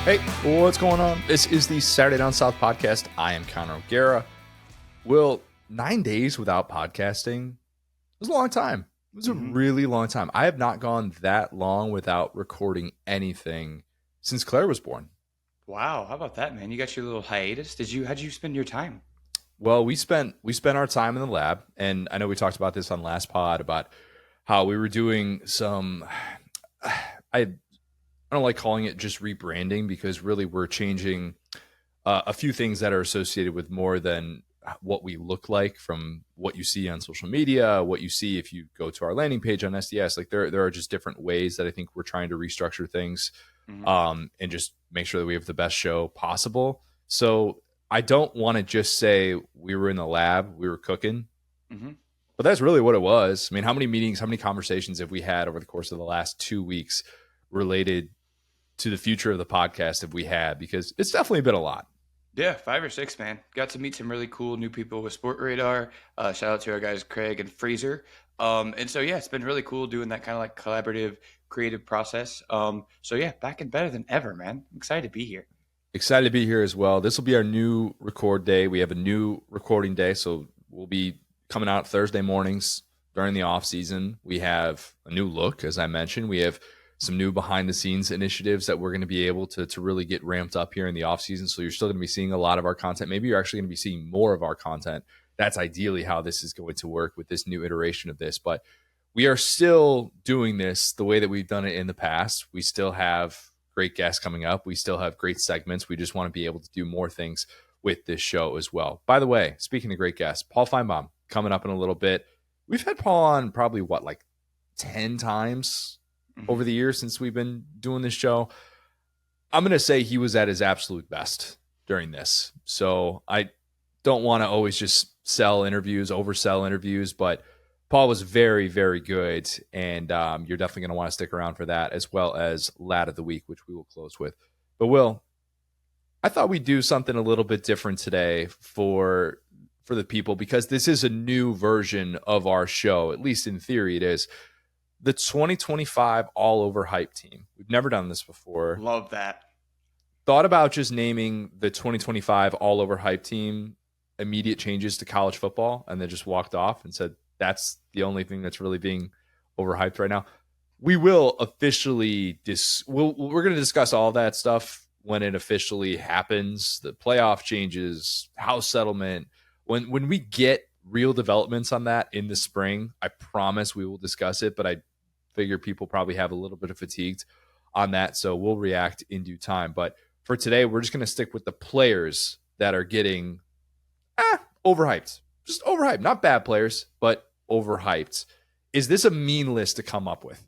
Hey, what's going on? This is the Saturday Down South podcast. I am Connor O'Gara. Will, 9 days without podcasting was a long time. It was a really long time. I have not gone that long without recording anything since Claire was born. Wow, how about that, man? You got your little hiatus. How'd you spend your time? Well, we spent our time in the lab, and I know we talked about this on last pod about how we were doing some I don't like calling it just rebranding, because really we're changing a few things that are associated with more than what we look like from what you see on social media, what you see if you go to our landing page on SDS. Like there are just different ways that I think we're trying to restructure things and just make sure that we have the best show possible. So I don't want to just say we were in the lab, we were cooking. But that's really what it was. I mean, how many meetings, how many conversations have we had over the course of the last 2 weeks related to the future of the podcast have we had? Because it's definitely been a lot. Yeah, 5 or 6, man. Got to meet some really cool new people with Sport Radar. Shout out to our guys, Craig and Fraser. And so, yeah, it's been really cool doing that kind of like collaborative, creative process. So, yeah, back and better than ever, man. I'm excited to be here. Excited to be here as well. This will be our new record day. We have a new recording day, so we'll be coming out Thursday mornings during the off season. We have a new look, as I mentioned. We have some new behind the scenes initiatives that we're going to be able to really get ramped up here in the off season. So you're still going to be seeing a lot of our content. Maybe you're actually going to be seeing more of our content. That's ideally how this is going to work with this new iteration of this. But we are still doing this the way that we've done it in the past. We still have great guests coming up. We still have great segments. We just want to be able to do more things with this show as well. By the way, speaking of great guests, Paul Finebaum coming up in a little bit. We've had Paul on probably like 10 times over the years since we've been doing this show. I'm going to say he was at his absolute best during this. So I don't want to always just oversell interviews, but Paul was very, very good. And you're definitely going to want to stick around for that, as well as Lad of the Week, which we will close with. But Will, I thought we'd do something a little bit different today for the people, because this is a new version of our show. At least in theory, it is. The 2025 All-Overhyped Team. We've never done this before. Love that. Thought about just naming the 2025 All-Overhyped Team immediate changes to college football, and then just walked off and said that's the only thing that's really being overhyped right now. We will officially we're going to discuss all that stuff when it officially happens. The playoff changes, house settlement. When we get real developments on that in the spring, I promise we will discuss it, but I figure people probably have a little bit of fatigued on that, so we'll react in due time. But for today, we're just going to stick with the players that are getting overhyped. Just overhyped. Not bad players, but overhyped. Is this a mean list to come up with?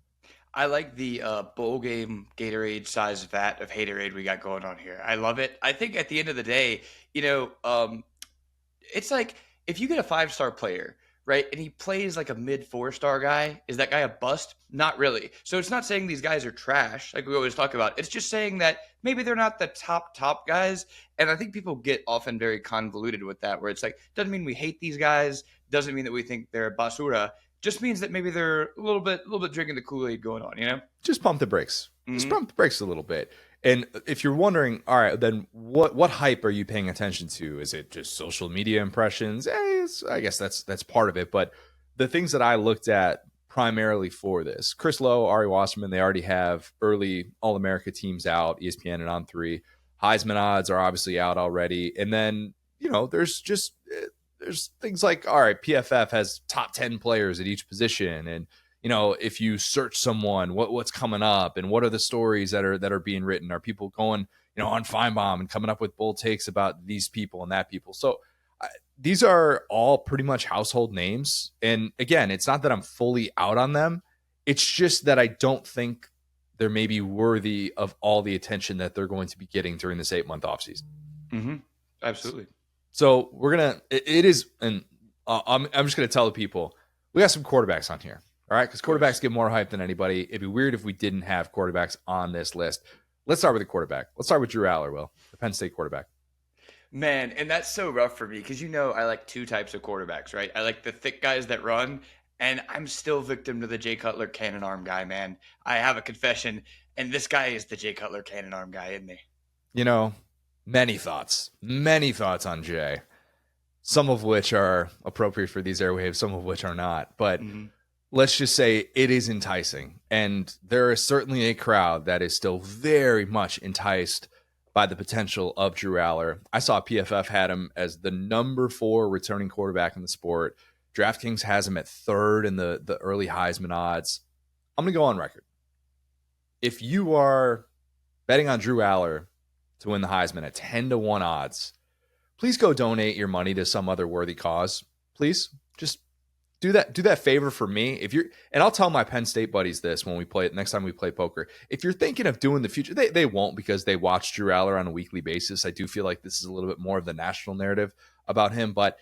I like the bowl game Gatorade size vat of haterade we got going on here. I love it. I think at the end of the day, it's like if you get a 5-star player, right, and he plays like a mid 4-star guy, is that guy a bust? Not really. So it's not saying these guys are trash, like we always talk about. It's just saying that maybe they're not the top guys. And I think people get often very convoluted with that, where it's like, doesn't mean we hate these guys, doesn't mean that we think they're basura, just means that maybe they're a little bit drinking the Kool-Aid going on, Just pump the brakes. Just pump the brakes a little bit. And if you're wondering, all right, then what hype are you paying attention to? Is it just social media impressions? I guess that's part of it. But the things that I looked at primarily for this, Chris Lowe, Ari Wasserman, they already have early All-America teams out, ESPN and On3. Heisman odds are obviously out already. And then, there's things like, all right, PFF has top 10 players at each position. And, if you search someone, what's coming up and what are the stories that are being written? Are people going, on Finebaum and coming up with bold takes about these people and that people? So these are all pretty much household names. And again, it's not that I'm fully out on them. It's just that I don't think they're maybe worthy of all the attention that they're going to be getting during this 8-month offseason. Absolutely. So we're going to, it is, and I'm just going to tell the people, we got some quarterbacks on here. All right, because quarterbacks get more hype than anybody. It'd be weird if we didn't have quarterbacks on this list. Let's start with the quarterback. Let's start with Drew Aller, Will, the Penn State quarterback. Man, and that's so rough for me because I like two types of quarterbacks, right? I like the thick guys that run, and I'm still victim to the Jay Cutler cannon arm guy, man. I have a confession, and this guy is the Jay Cutler cannon arm guy, isn't he? Many thoughts on Jay, some of which are appropriate for these airwaves, some of which are not. But let's just say it is enticing. And there is certainly a crowd that is still very much enticed by the potential of Drew Aller. I saw PFF had him as the number 4 returning quarterback in the sport. DraftKings has him at 3rd in the early Heisman odds. I'm going to go on record. If you are betting on Drew Aller to win the Heisman at 10-1 odds, please go donate your money to some other worthy cause. Please just do that favor for me. And I'll tell my Penn State buddies this when we play it next time we play poker. If you're thinking of doing the future, they won't, because they watch Drew Aller on a weekly basis. I do feel like this is a little bit more of the national narrative about him, but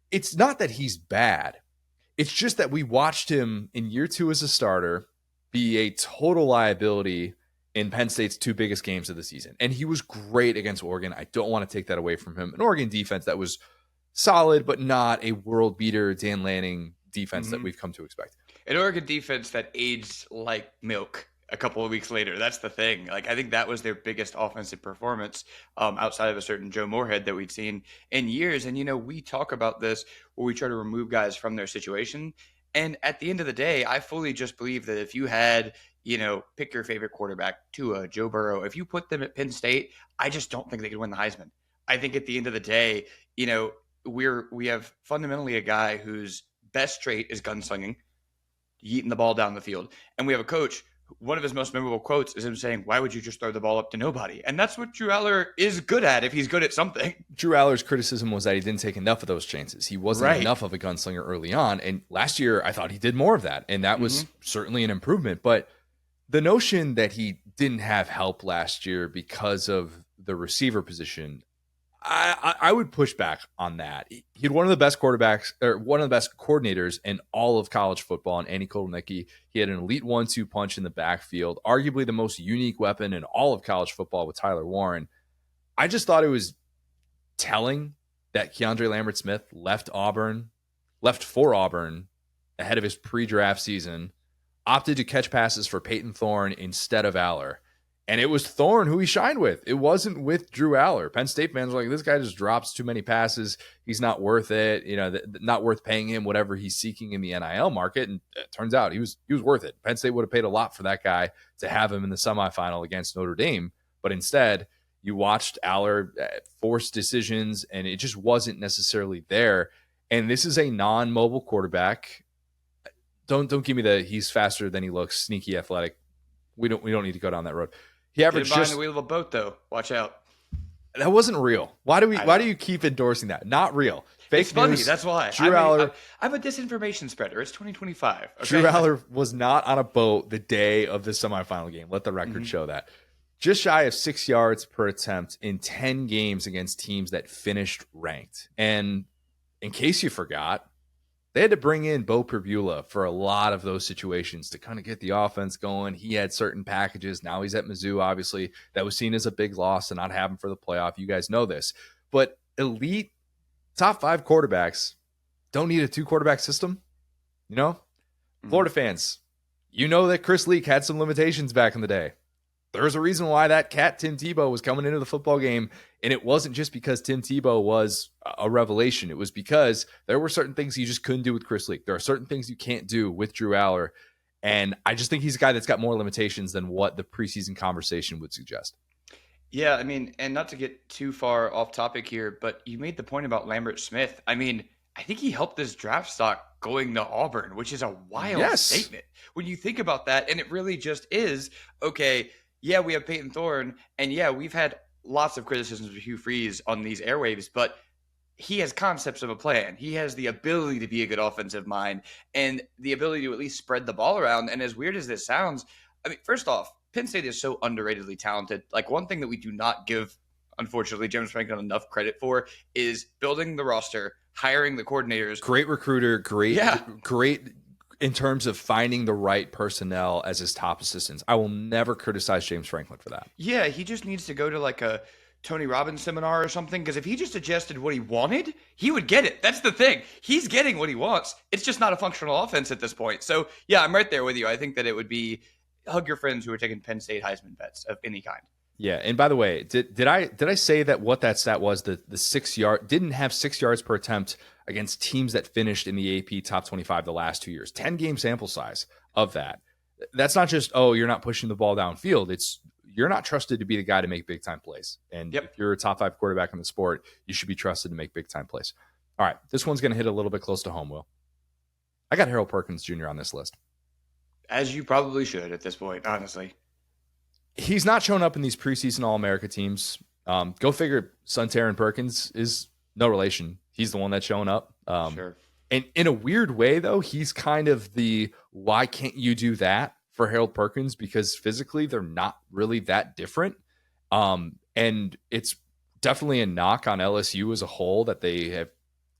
it's not that he's bad. It's just that we watched him in year 2 as a starter be a total liability in Penn State's 2 biggest games of the season. And he was great against Oregon. I don't want to take that away from him. An Oregon defense that was solid, but not a world beater, Dan Lanning defense that we've come to expect. An Oregon defense that aged like milk a couple of weeks later. That's the thing. Like, I think that was their biggest offensive performance outside of a certain Joe Moorhead that we'd seen in years. And, we talk about this where we try to remove guys from their situation. And at the end of the day, I fully just believe that if you had, pick your favorite quarterback, Tua, Joe Burrow, if you put them at Penn State, I just don't think they could win the Heisman. I think at the end of the day, we have fundamentally a guy whose best trait is gunslinging, yeeting the ball down the field. And we have a coach, one of his most memorable quotes is him saying, "Why would you just throw the ball up to nobody?" And that's what Drew Aller is good at if he's good at something. Drew Aller's criticism was that he didn't take enough of those chances. He wasn't enough of a gunslinger early on. And last year, I thought he did more of that. And that was certainly an improvement. But the notion that he didn't have help last year because of the receiver position, I would push back on that. He had one of the best quarterbacks, or one of the best coordinators in all of college football, and Andy Kotelnicki. He had an elite 1-2 punch in the backfield, arguably the most unique weapon in all of college football with Tyler Warren. I just thought it was telling that Keandre Lambert-Smith left for Auburn ahead of his pre-draft season, opted to catch passes for Peyton Thorne instead of Aller. And it was Thorne who he shined with. It wasn't with Drew Aller. Penn State fans were like, this guy just drops too many passes. He's not worth it. Not worth paying him whatever he's seeking in the NIL market. And it turns out he was worth it. Penn State would have paid a lot for that guy to have him in the semifinal against Notre Dame. But instead, you watched Aller force decisions, and it just wasn't necessarily there. And this is a non-mobile quarterback. Don't give me the he's faster than he looks, sneaky athletic. We don't need to go down that road. He averaged behind the wheel of a boat, though. Watch out. That wasn't real. Why do you keep endorsing that? Not real. Fake it's funny. That's why. Drew Aller. I'm a disinformation spreader. It's 2025. Okay? Drew Aller was not on a boat the day of the semifinal game. Let the record show that. Just shy of 6 yards per attempt in 10 games against teams that finished ranked. And in case you forgot, they had to bring in Bo Perbula for a lot of those situations to kind of get the offense going. He had certain packages. Now he's at Mizzou, obviously. That was seen as a big loss to not have him for the playoff. You guys know this. But elite top 5 quarterbacks don't need a 2-quarterback system. Florida fans, that Chris Leak had some limitations back in the day. There's a reason why that cat Tim Tebow was coming into the football game, and it wasn't just because Tim Tebow was a revelation. It was because there were certain things you just couldn't do with Chris Leak. There are certain things you can't do with Drew Aller, and I just think he's a guy that's got more limitations than what the preseason conversation would suggest. Yeah, I mean, and not to get too far off topic here, but you made the point about Lambert-Smith. I mean, I think he helped this draft stock going to Auburn, which is a wild statement when you think about that, and it really just is, okay, yeah, we have Peyton Thorne, and yeah, we've had lots of criticisms of Hugh Freeze on these airwaves, but he has concepts of a plan. He has the ability to be a good offensive mind and the ability to at least spread the ball around. And as weird as this sounds, I mean, first off, Penn State is so underratedly talented. Like, one thing that we do not give, unfortunately, James Franklin enough credit for is building the roster, hiring the coordinators. Great recruiter, great in terms of finding the right personnel as his top assistants. I will never criticize James Franklin for that. Yeah, he just needs to go to like a Tony Robbins seminar or something, because if he just adjusted what he wanted, he would get it. That's the thing. He's getting what he wants. It's just not a functional offense at this point. So, yeah, I'm right there with you. I think that it would be hug your friends who are taking Penn State Heisman bets of any kind. Yeah, and by the way, did I say that what that stat was, the 6 yard didn't have 6 yards per attempt against teams that finished in the AP top 25 the last 2 years. 10-game sample size of that. That's not just, oh, you're not pushing the ball downfield. It's you're not trusted to be the guy to make big time plays. And Yep. if you're a top 5 quarterback in the sport, you should be trusted to make big time plays. All right, this one's going to hit a little bit close to home, Will. I got Harold Perkins Jr. on this list. As you probably should at this point, honestly. He's not shown up in these preseason All-America teams. Go figure, Sunterra and Perkins is no relation. He's the one that's showing up. Sure. And in a weird way, though, he's kind of the why can't you do that for Harold Perkins, because physically they're not really that different. And it's definitely a knock on LSU as a whole that they have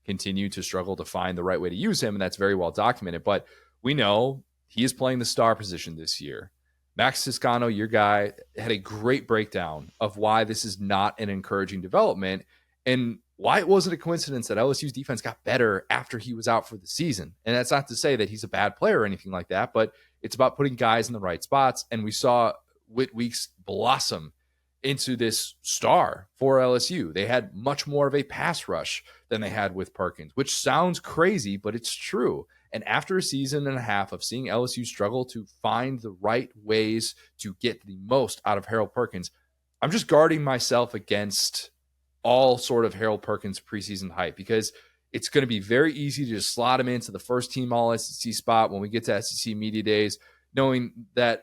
continued to struggle to find the right way to use him, and that's very well documented. But we know he is playing the star position this year. Max Toscano, your guy, had a great breakdown of why this is not an encouraging development and why it wasn't a coincidence that LSU's defense got better after he was out for the season. And that's not to say that he's a bad player or anything like that, but it's about putting guys in the right spots. And we saw Whit Weeks blossom into this star for LSU. They had much more of a pass rush than they had with Perkins, which sounds crazy, but it's true. And after a season and a half of seeing LSU struggle to find the right ways to get the most out of Harold Perkins, I'm just guarding myself against all sort of Harold Perkins preseason hype, because it's going to be very easy to just slot him into the first team all SEC spot when we get to SEC Media Days, knowing that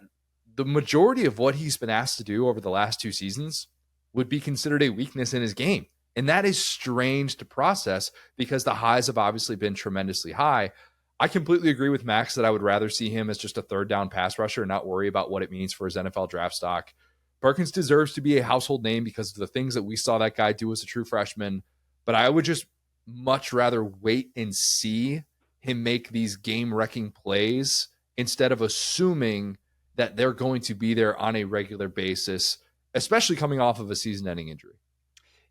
the majority of what he's been asked to do over the last 2 seasons would be considered a weakness in his game. And that is strange to process because the highs have obviously been tremendously high. I completely agree with Max that I would rather see him as just a third down pass rusher and not worry about what it means for his NFL draft stock. Perkins deserves to be a household name because of the things that we saw that guy do as a true freshman. But I would just much rather wait and see him make these game-wrecking plays instead of assuming that they're going to be there on a regular basis, especially coming off of a season-ending injury.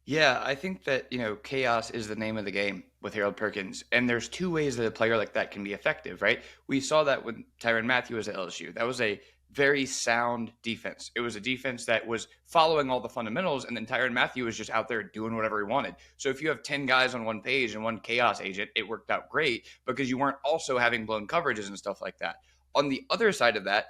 Yeah, I think that, chaos is the name of the game with Harold Perkins. And there's 2 ways that a player like that can be effective, right? We saw that when Tyrann Mathieu was at LSU. That was a very sound defense. It was a defense that was following all the fundamentals, and then Tyrann Mathieu was just out there doing whatever he wanted. So if you have 10 guys on one page and one chaos agent, it worked out great because you weren't also having blown coverages and stuff like that. On the other side of that,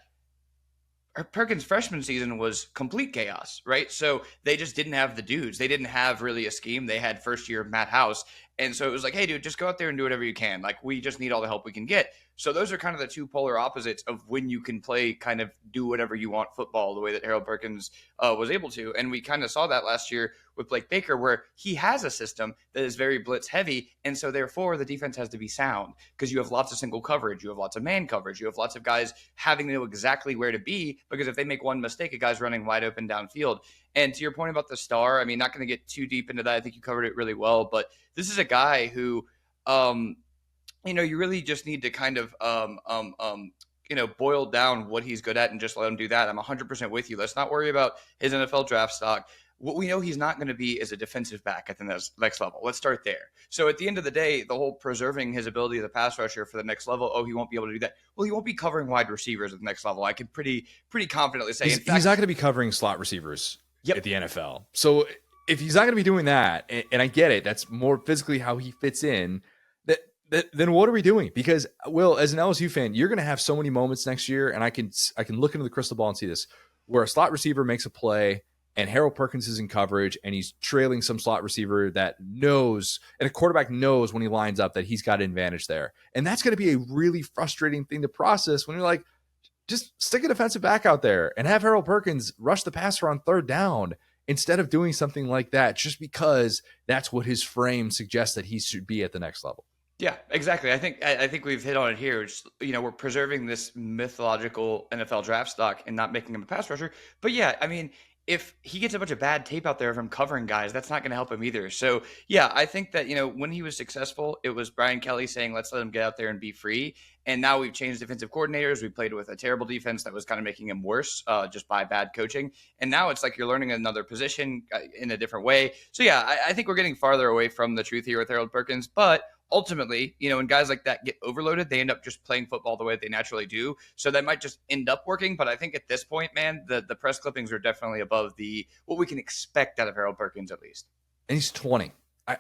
Perkins' freshman season was complete chaos, right? So they just didn't have the dudes. They didn't have really a scheme. They had first year Matt House. And so it was like, hey, dude, just go out there and do whatever you can. Like, we just need all the help we can get. So those are kind of the 2 polar opposites of when you can play kind of do whatever you want football the way that Harold Perkins was able to. And we kind of saw that last year with Blake Baker, where he has a system that is very blitz heavy. And so therefore the defense has to be sound because you have lots of single coverage. You have lots of man coverage. You have lots of guys having to know exactly where to be, because if they make one mistake, a guy's running wide open downfield. And to your point about the star, I mean, not going to get too deep into that. I think you covered it really well, but this is a guy who, you really just need to kind of, boil down what he's good at and just let him do that. I'm 100% with you. Let's not worry about his NFL draft stock. What we know he's not going to be is a defensive back at the next level. Let's start there. So at the end of the day, the whole preserving his ability as a pass rusher for the next level, he won't be able to do that. Well, he won't be covering wide receivers at the next level. I can pretty confidently say. He's not going to be covering slot receivers at the NFL. So if he's not going to be doing that, and I get it, that's more physically how he fits in, then what are we doing? Because, Will, as an LSU fan, you're going to have so many moments next year, and I can look into the crystal ball and see this, where a slot receiver makes a play and Harold Perkins is in coverage and he's trailing some slot receiver that knows, and a quarterback knows when he lines up that he's got an advantage there. And that's going to be a really frustrating thing to process when you're like, just stick a defensive back out there and have Harold Perkins rush the passer on third down instead of doing something like that, just because that's what his frame suggests that he should be at the next level. Yeah, exactly. I think we've hit on it here. Just, we're preserving this mythological NFL draft stock and not making him a pass rusher. But yeah, I mean, if he gets a bunch of bad tape out there of him covering guys, that's not going to help him either. So yeah, I think that, when he was successful, it was Brian Kelly saying, let's let him get out there and be free. And now we've changed defensive coordinators. We played with a terrible defense that was kind of making him worse just by bad coaching. And now it's like you're learning another position in a different way. So yeah, I think we're getting farther away from the truth here with Harold Perkins, but ultimately, when guys like that get overloaded, they end up just playing football the way they naturally do. So that might just end up working. But I think at this point, man, the press clippings are definitely above what we can expect out of Harold Perkins, at least. And he's 20.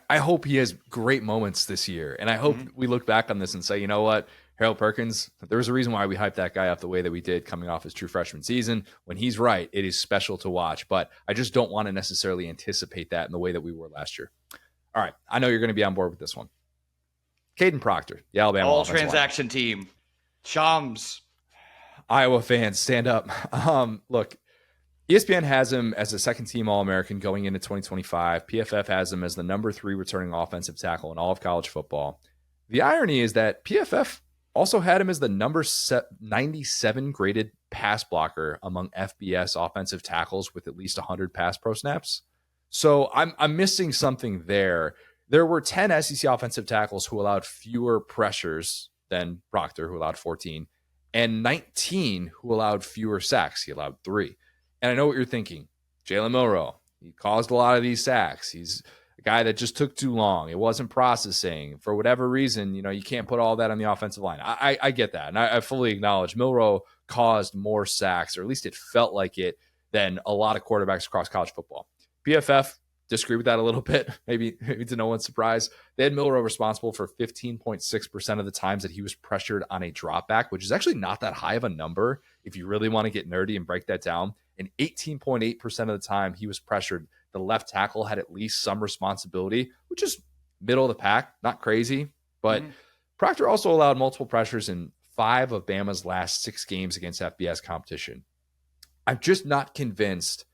I hope he has great moments this year. And I hope we look back on this and say, you know what, Harold Perkins, there was a reason why we hyped that guy up the way that we did coming off his true freshman season. When he's right, it is special to watch. But I just don't want to necessarily anticipate that in the way that we were last year. All right, I know you're going to be on board with this one. Caden Proctor, the Alabama all-transaction team. Shams. Iowa fans, stand up. Look, ESPN has him as a second-team All-American going into 2025. PFF has him as the number 3 returning offensive tackle in all of college football. The irony is that PFF also had him as the number 97 graded pass blocker among FBS offensive tackles with at least 100 pass pro snaps. So I'm missing something there. There were 10 SEC offensive tackles who allowed fewer pressures than Proctor, who allowed 14, and 19 who allowed fewer sacks. He allowed 3. And I know what you're thinking. Jalen Milroe, he caused a lot of these sacks. He's a guy that just took too long. It wasn't processing. For whatever reason, you can't put all that on the offensive line. I get that. And I fully acknowledge Milroe caused more sacks, or at least it felt like it, than a lot of quarterbacks across college football. PFF disagree with that a little bit, maybe to no one's surprise. They had Milroe responsible for 15.6% of the times that he was pressured on a drop back, which is actually not that high of a number if you really want to get nerdy and break that down. And 18.8% of the time he was pressured, the left tackle had at least some responsibility, which is middle of the pack, not crazy. But Proctor also allowed multiple pressures in 5 of Bama's last 6 games against FBS competition. I'm just not convinced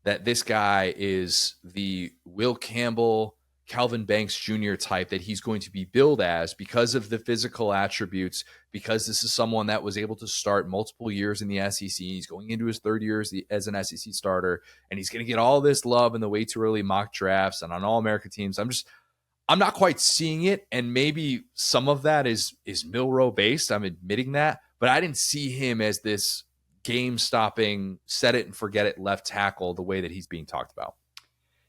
that this guy is the Will Campbell, Calvin Banks Jr. type that he's going to be billed as because of the physical attributes, because this is someone that was able to start multiple years in the SEC. He's going into his 3rd year as an SEC starter, and he's going to get all this love in the way too early mock drafts and on All-America teams. I'm not quite seeing it, and maybe some of that is Milroe based. I'm admitting that, but I didn't see him as this game-stopping, set it and forget it left tackle the way that he's being talked about.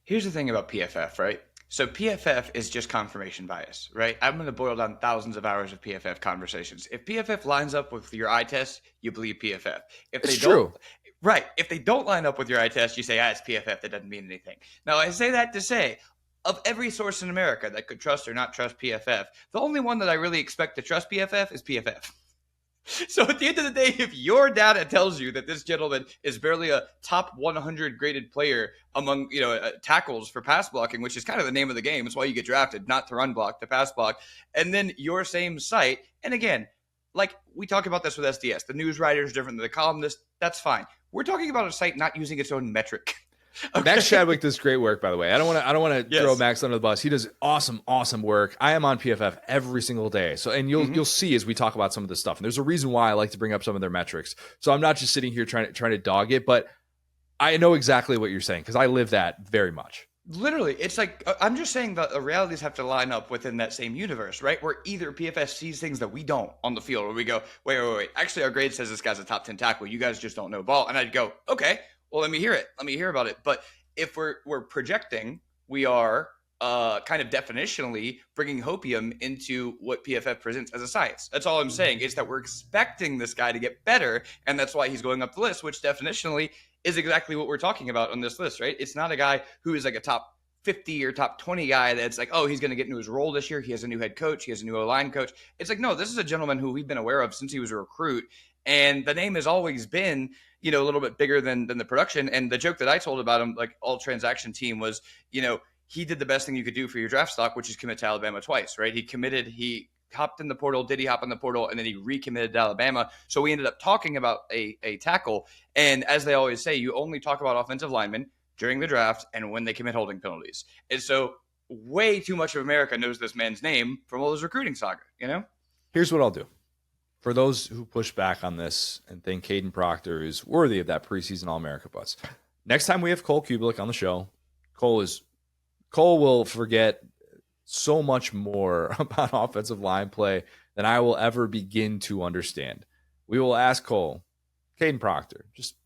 Here's the thing about PFF, right? So PFF is just confirmation bias, right? I'm going to boil down thousands of hours of PFF conversations. If PFF lines up with your eye test, you believe PFF. If they don't, right? If they don't line up with your eye test, you say, it's PFF. That doesn't mean anything. Now, I say that to say, of every source in America that could trust or not trust PFF, the only one that I really expect to trust PFF is PFF. So at the end of the day, if your data tells you that this gentleman is barely a top 100 graded player among, tackles for pass blocking, which is kind of the name of the game. It's why you get drafted, not to run block, to pass block. And then your same site. And again, like we talk about this with SDS, the news writer is different than the columnist. That's fine. We're talking about a site not using its own metric. Okay. Max Chadwick does great work, by the way. I don't want to throw Max under the bus. He does awesome work. I am on PFF every single day. So, and you'll see as we talk about some of this stuff. And there's a reason why I like to bring up some of their metrics. So I'm not just sitting here trying to dog it, but I know exactly what you're saying because I live that very much. Literally, it's like I'm just saying that the realities have to line up within that same universe, right? Where either PFF sees things that we don't on the field, where we go, wait. Actually, our grade says this guy's a top 10 tackle. You guys just don't know ball. And I'd go, okay. Well, let me hear it. Let me hear about it. But if we're projecting, we are kind of definitionally bringing hopium into what PFF presents as a science. That's all I'm saying. It's that we're expecting this guy to get better, and that's why he's going up the list, which definitionally is exactly what we're talking about on this list, right? It's not a guy who is like a top 50 or top 20 guy that's like, oh, he's going to get into his role this year. He has a new head coach. He has a new O-line coach. It's like, no, this is a gentleman who we've been aware of since he was a recruit. And the name has always been, a little bit bigger than the production. And the joke that I told about him, like all-transaction team, was, he did the best thing you could do for your draft stock, which is commit to Alabama twice, right? He hopped in the portal. Did he hop in the portal? And then he recommitted to Alabama. So we ended up talking about a tackle. And as they always say, you only talk about offensive linemen during the draft and when they commit holding penalties. And so way too much of America knows this man's name from all his recruiting saga, Here's what I'll do. For those who push back on this and think Caden Proctor is worthy of that preseason All-America buzz, next time we have Cole Kubelik on the show, Cole will forget so much more about offensive line play than I will ever begin to understand. We will ask Cole, Caden Proctor, just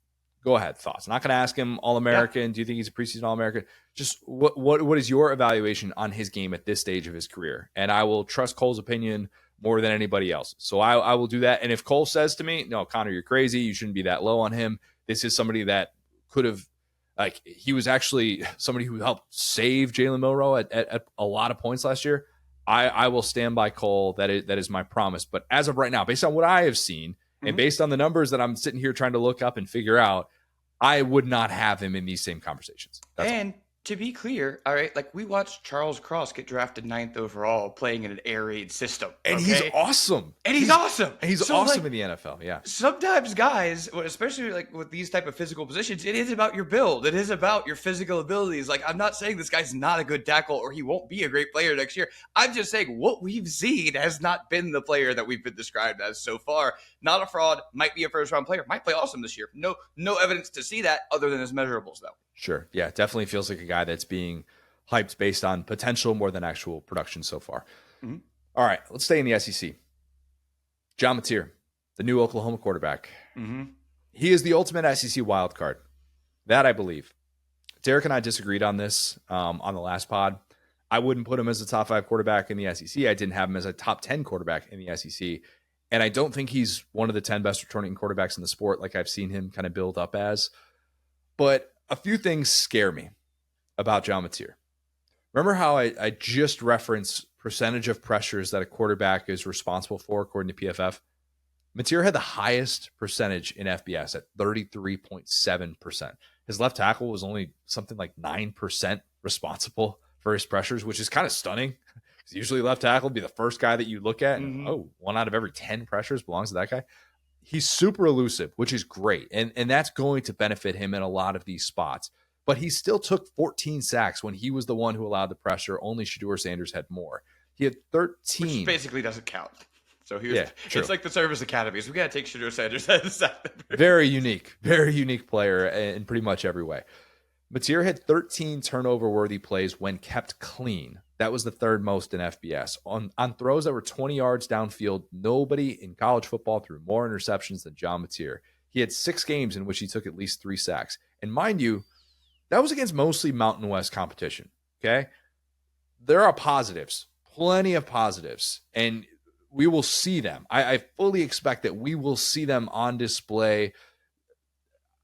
Go ahead. Thoughts. I'm not going to ask him All-American. Yeah. Do you think he's a preseason All-American? Just what is your evaluation on his game at this stage of his career? And I will trust Cole's opinion more than anybody else. So I will do that. And if Cole says to me, no, Connor, you're crazy. You shouldn't be that low on him. This is somebody that could have, like, he was actually somebody who helped save Jalen Milroe at a lot of points last year. I will stand by Cole. That is my promise. But as of right now, based on what I have seen, and based on the numbers that I'm sitting here trying to look up and figure out, I would not have him in these same conversations. And to be clear, all right, like we watched Charles Cross get drafted 9th overall playing in an air raid system. And he's awesome. He's awesome. And he's awesome in the NFL, yeah. Sometimes guys, especially like with these type of physical positions, it is about your build. It is about your physical abilities. Like, I'm not saying this guy's not a good tackle or he won't be a great player next year. I'm just saying what we've seen has not been the player that we've been described as so far. Not a fraud, might be a first-round player, might play awesome this year. No evidence to see that other than his measurables, though. Sure. Yeah, definitely feels like a guy that's being hyped based on potential more than actual production so far. All right, let's stay in the SEC. John Mateer, the new Oklahoma quarterback. He is the ultimate SEC wild card. That I believe. Derek and I disagreed on this on the last pod. I wouldn't put him as a top 5 quarterback in the SEC. I didn't have him as a top 10 quarterback in the SEC. And I don't think he's one of the 10 best returning quarterbacks in the sport like I've seen him kind of build up as. But a few things scare me about John Mateer. Remember how I just referenced percentage of pressures that a quarterback is responsible for according to PFF? Mateer had the highest percentage in FBS at 33.7%. His left tackle was only something like 9% responsible for his pressures, which is kind of stunning. Usually left tackle would be the first guy that you look at and, 1 out of every 10 pressures belongs to that guy. He's super elusive, which is great. And that's going to benefit him in a lot of these spots. But he still took 14 sacks when he was the one who allowed the pressure. Only Shedeur Sanders had more. He had 13. Which basically doesn't count. So he was, it's like the service academies. We got to take Shedeur Sanders out of the sack. Very unique player in pretty much every way. Mateer had 13 turnover-worthy plays when kept clean. That was the 3rd most in FBS. On throws that were 20 yards downfield, nobody in college football threw more interceptions than John Mateer. He had 6 games in which he took at least 3 sacks. And mind you, that was against mostly Mountain West competition, okay? There are positives, plenty of positives, and we will see them. I fully expect that we will see them on display.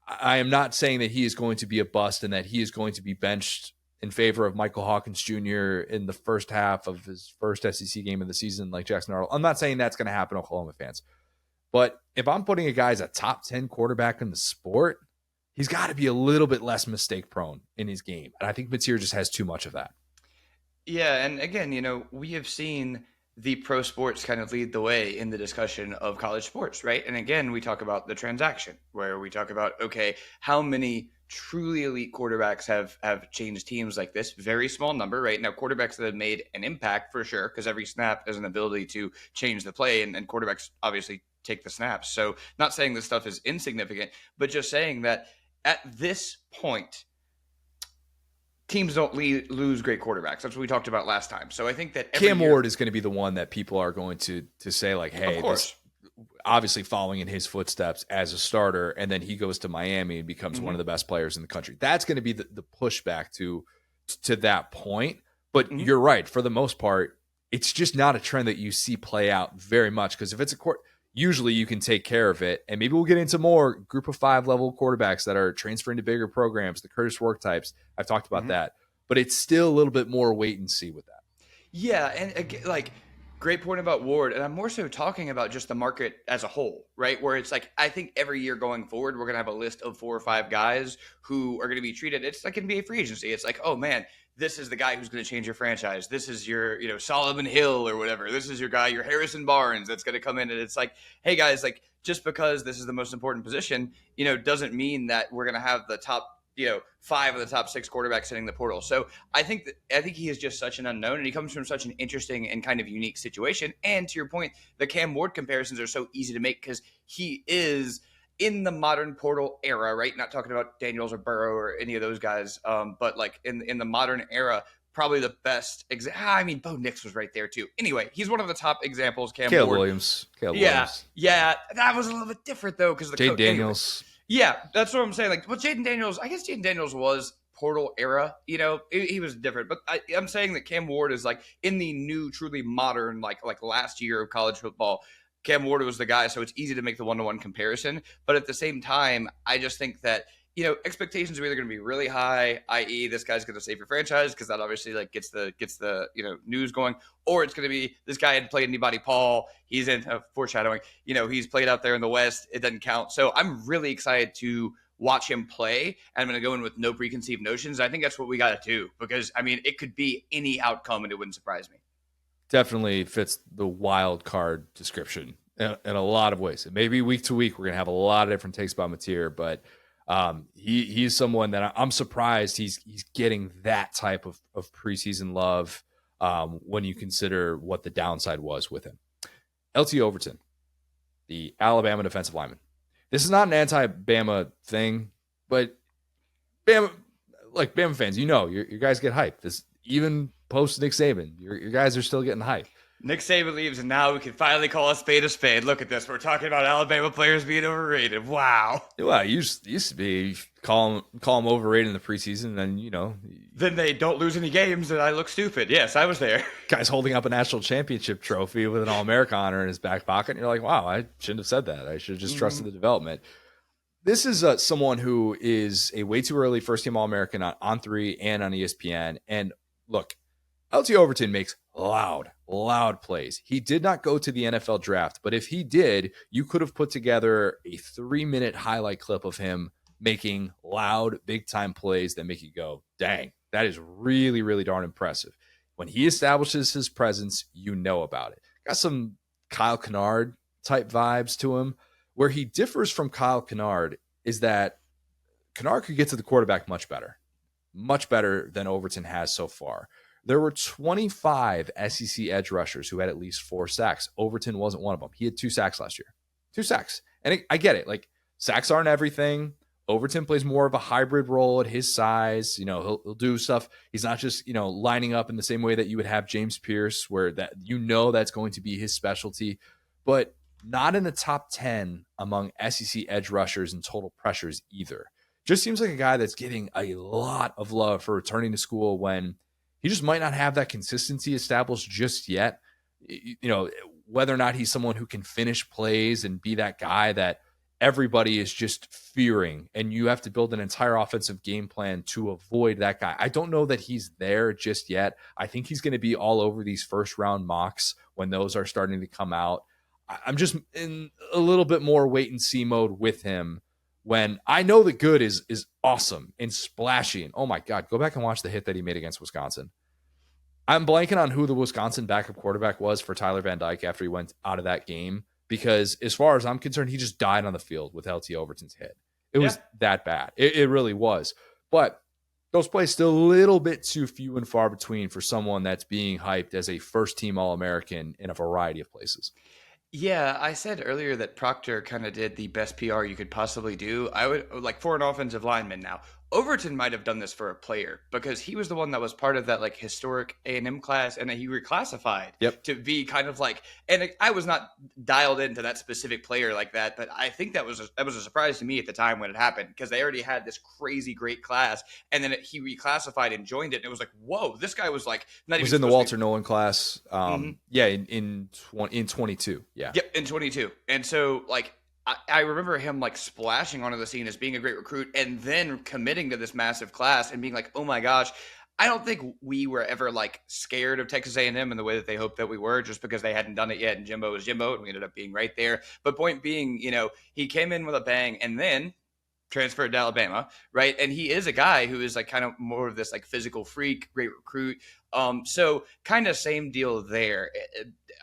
I am not saying that he is going to be a bust and that he is going to be benched in favor of Michael Hawkins Jr. in the first half of his first SEC game of the season like Jackson Arnold. I'm not saying that's going to happen, Oklahoma fans. But if I'm putting a guy as a top 10 quarterback in the sport, he's got to be a little bit less mistake prone in his game. And I think Mateer just has too much of that. Yeah, and again, we have seen the pro sports kind of lead the way in the discussion of college sports, right? And again, we talk about the transaction where we talk about, okay, how many truly elite quarterbacks have changed teams like this? Very small number, right? Now, quarterbacks that have made an impact for sure, because every snap has an ability to change the play, and quarterbacks obviously take the snaps. So not saying this stuff is insignificant, but just saying that at this point, teams don't lose great quarterbacks. That's what we talked about last time. So I think that Cam Ward is going to be the one that people are going to say like, hey, this, obviously following in his footsteps as a starter, and then he goes to Miami and becomes one of the best players in the country. That's going to be the pushback to that point. But you're right. For the most part, it's just not a trend that you see play out very much, because if it's a court, usually you can take care of it. And maybe we'll get into more group of 5 level quarterbacks that are transferring to bigger programs, the Curtis Work types. I've talked about that, but it's still a little bit more wait and see with that. Yeah. And again, like, great point about Ward. And I'm more so talking about just the market as a whole, right? Where it's like, I think every year going forward, we're going to have a list of 4 or 5 guys who are going to be treated. It's like NBA free agency. It's like, oh man, this is the guy who's going to change your franchise. This is your, Solomon Hill or whatever. This is your guy, your Harrison Barnes that's going to come in. And it's like, hey guys, like, just because this is the most important position, doesn't mean that we're going to have the top, 5 of the top 6 quarterbacks hitting the portal. So I think he is just such an unknown, and he comes from such an interesting and kind of unique situation. And to your point, the Cam Ward comparisons are so easy to make because he is in the modern portal era, right? Not talking about Daniels or Burrow or any of those guys, but like in the modern era, probably the best. Bo Nix was right there too. Anyway, he's one of the top examples. Caleb Williams. Yeah, that was a little bit different though because Jay Daniels. Yeah, that's what I'm saying. Like, well, Jaden Daniels, I guess Jaden Daniels was portal era. He was different. But I'm saying that Cam Ward is like in the new, truly modern, like last year of college football. Cam Ward was the guy, so it's easy to make the one-to-one comparison. But at the same time, I just think that expectations are either going to be really high, i.e., this guy's going to save your franchise because that obviously like gets the news going, or it's going to be this guy hadn't played anybody. Paul, he's in foreshadowing. He's played out there in the West. It doesn't count. So I'm really excited to watch him play, and I'm going to go in with no preconceived notions. I think that's what we got to do because it could be any outcome, and it wouldn't surprise me. Definitely fits the wild card description in a lot of ways. Maybe week to week, we're going to have a lot of different takes about Mateer, but he's someone that I'm surprised he's getting that type of preseason love when you consider what the downside was with him. LT Overton, the Alabama defensive lineman. This is not an anti-Bama thing, but Bama fans, your guys get hyped. Even post Nick Saban, your guys are still getting hyped. Nick Saban leaves, and now we can finally call a spade a spade. Look at this. We're talking about Alabama players being overrated. Wow. Well, it used to be call them overrated in the preseason, and then they don't lose any games, and I look stupid. Yes, I was there. Guy's holding up a national championship trophy with an All-American honor in his back pocket, and you're like, wow, I shouldn't have said that. I should have just trusted the development. This is someone who is a way too early first-team All-American on 3 and on ESPN. And look, LT Overton makes loud plays. He did not go to the NFL draft, but if he did, you could have put together a 3-minute highlight clip of him making loud, big-time plays that make you go, dang, that is really, really darn impressive. When he establishes his presence, you know about it. Got some Kyle Kennard type vibes to him. Where he differs from Kyle Kennard is that Kennard could get to the quarterback much better than Overton has so far. There were 25 SEC edge rushers who had at least 4 sacks. Overton wasn't one of them. He had 2 sacks last year. 2 sacks. And I get it. Like, sacks aren't everything. Overton plays more of a hybrid role at his size. He'll do stuff. He's not just, lining up in the same way that you would have James Pierce, where that's going to be his specialty. But not in the top 10 among SEC edge rushers and total pressures either. Just seems like a guy that's getting a lot of love for returning to school when he just might not have that consistency established just yet. Whether or not he's someone who can finish plays and be that guy that everybody is just fearing, and you have to build an entire offensive game plan to avoid that guy. I don't know that he's there just yet. I think he's going to be all over these first round mocks when those are starting to come out. I'm just in a little bit more wait and see mode with him when I know the good is awesome and splashy. And oh my God, go back and watch the hit that he made against Wisconsin. I'm blanking on who the Wisconsin backup quarterback was for Tyler Van Dyke after he went out of that game, because as far as I'm concerned, he just died on the field with LT Overton's hit. It was that bad. It really was. But those plays still a little bit too few and far between for someone that's being hyped as a first-team All-American in a variety of places. Yeah, I said earlier that Proctor kind of did the best PR you could possibly do. I would like for an offensive lineman now. Overton might have done this for a player because he was the one that was part of that like historic A&M class, and then he reclassified to be kind of like. And I was not dialed into that specific player like that, but I think that was a surprise to me at the time when it happened because they already had this crazy great class, and then he reclassified and joined it, and it was like, whoa, this guy was like not even. Was in the Walter Nolan class, in 22, Yep, in 22, and so like. I remember him like splashing onto the scene as being a great recruit and then committing to this massive class and being like, oh my gosh, I don't think we were ever like scared of Texas A&M in the way that they hoped that we were just because they hadn't done it yet. And Jimbo was Jimbo and we ended up being right there. But point being, he came in with a bang and then transferred to Alabama, right? And he is a guy who is like kind of more of this like physical freak, great recruit. So kind of same deal there.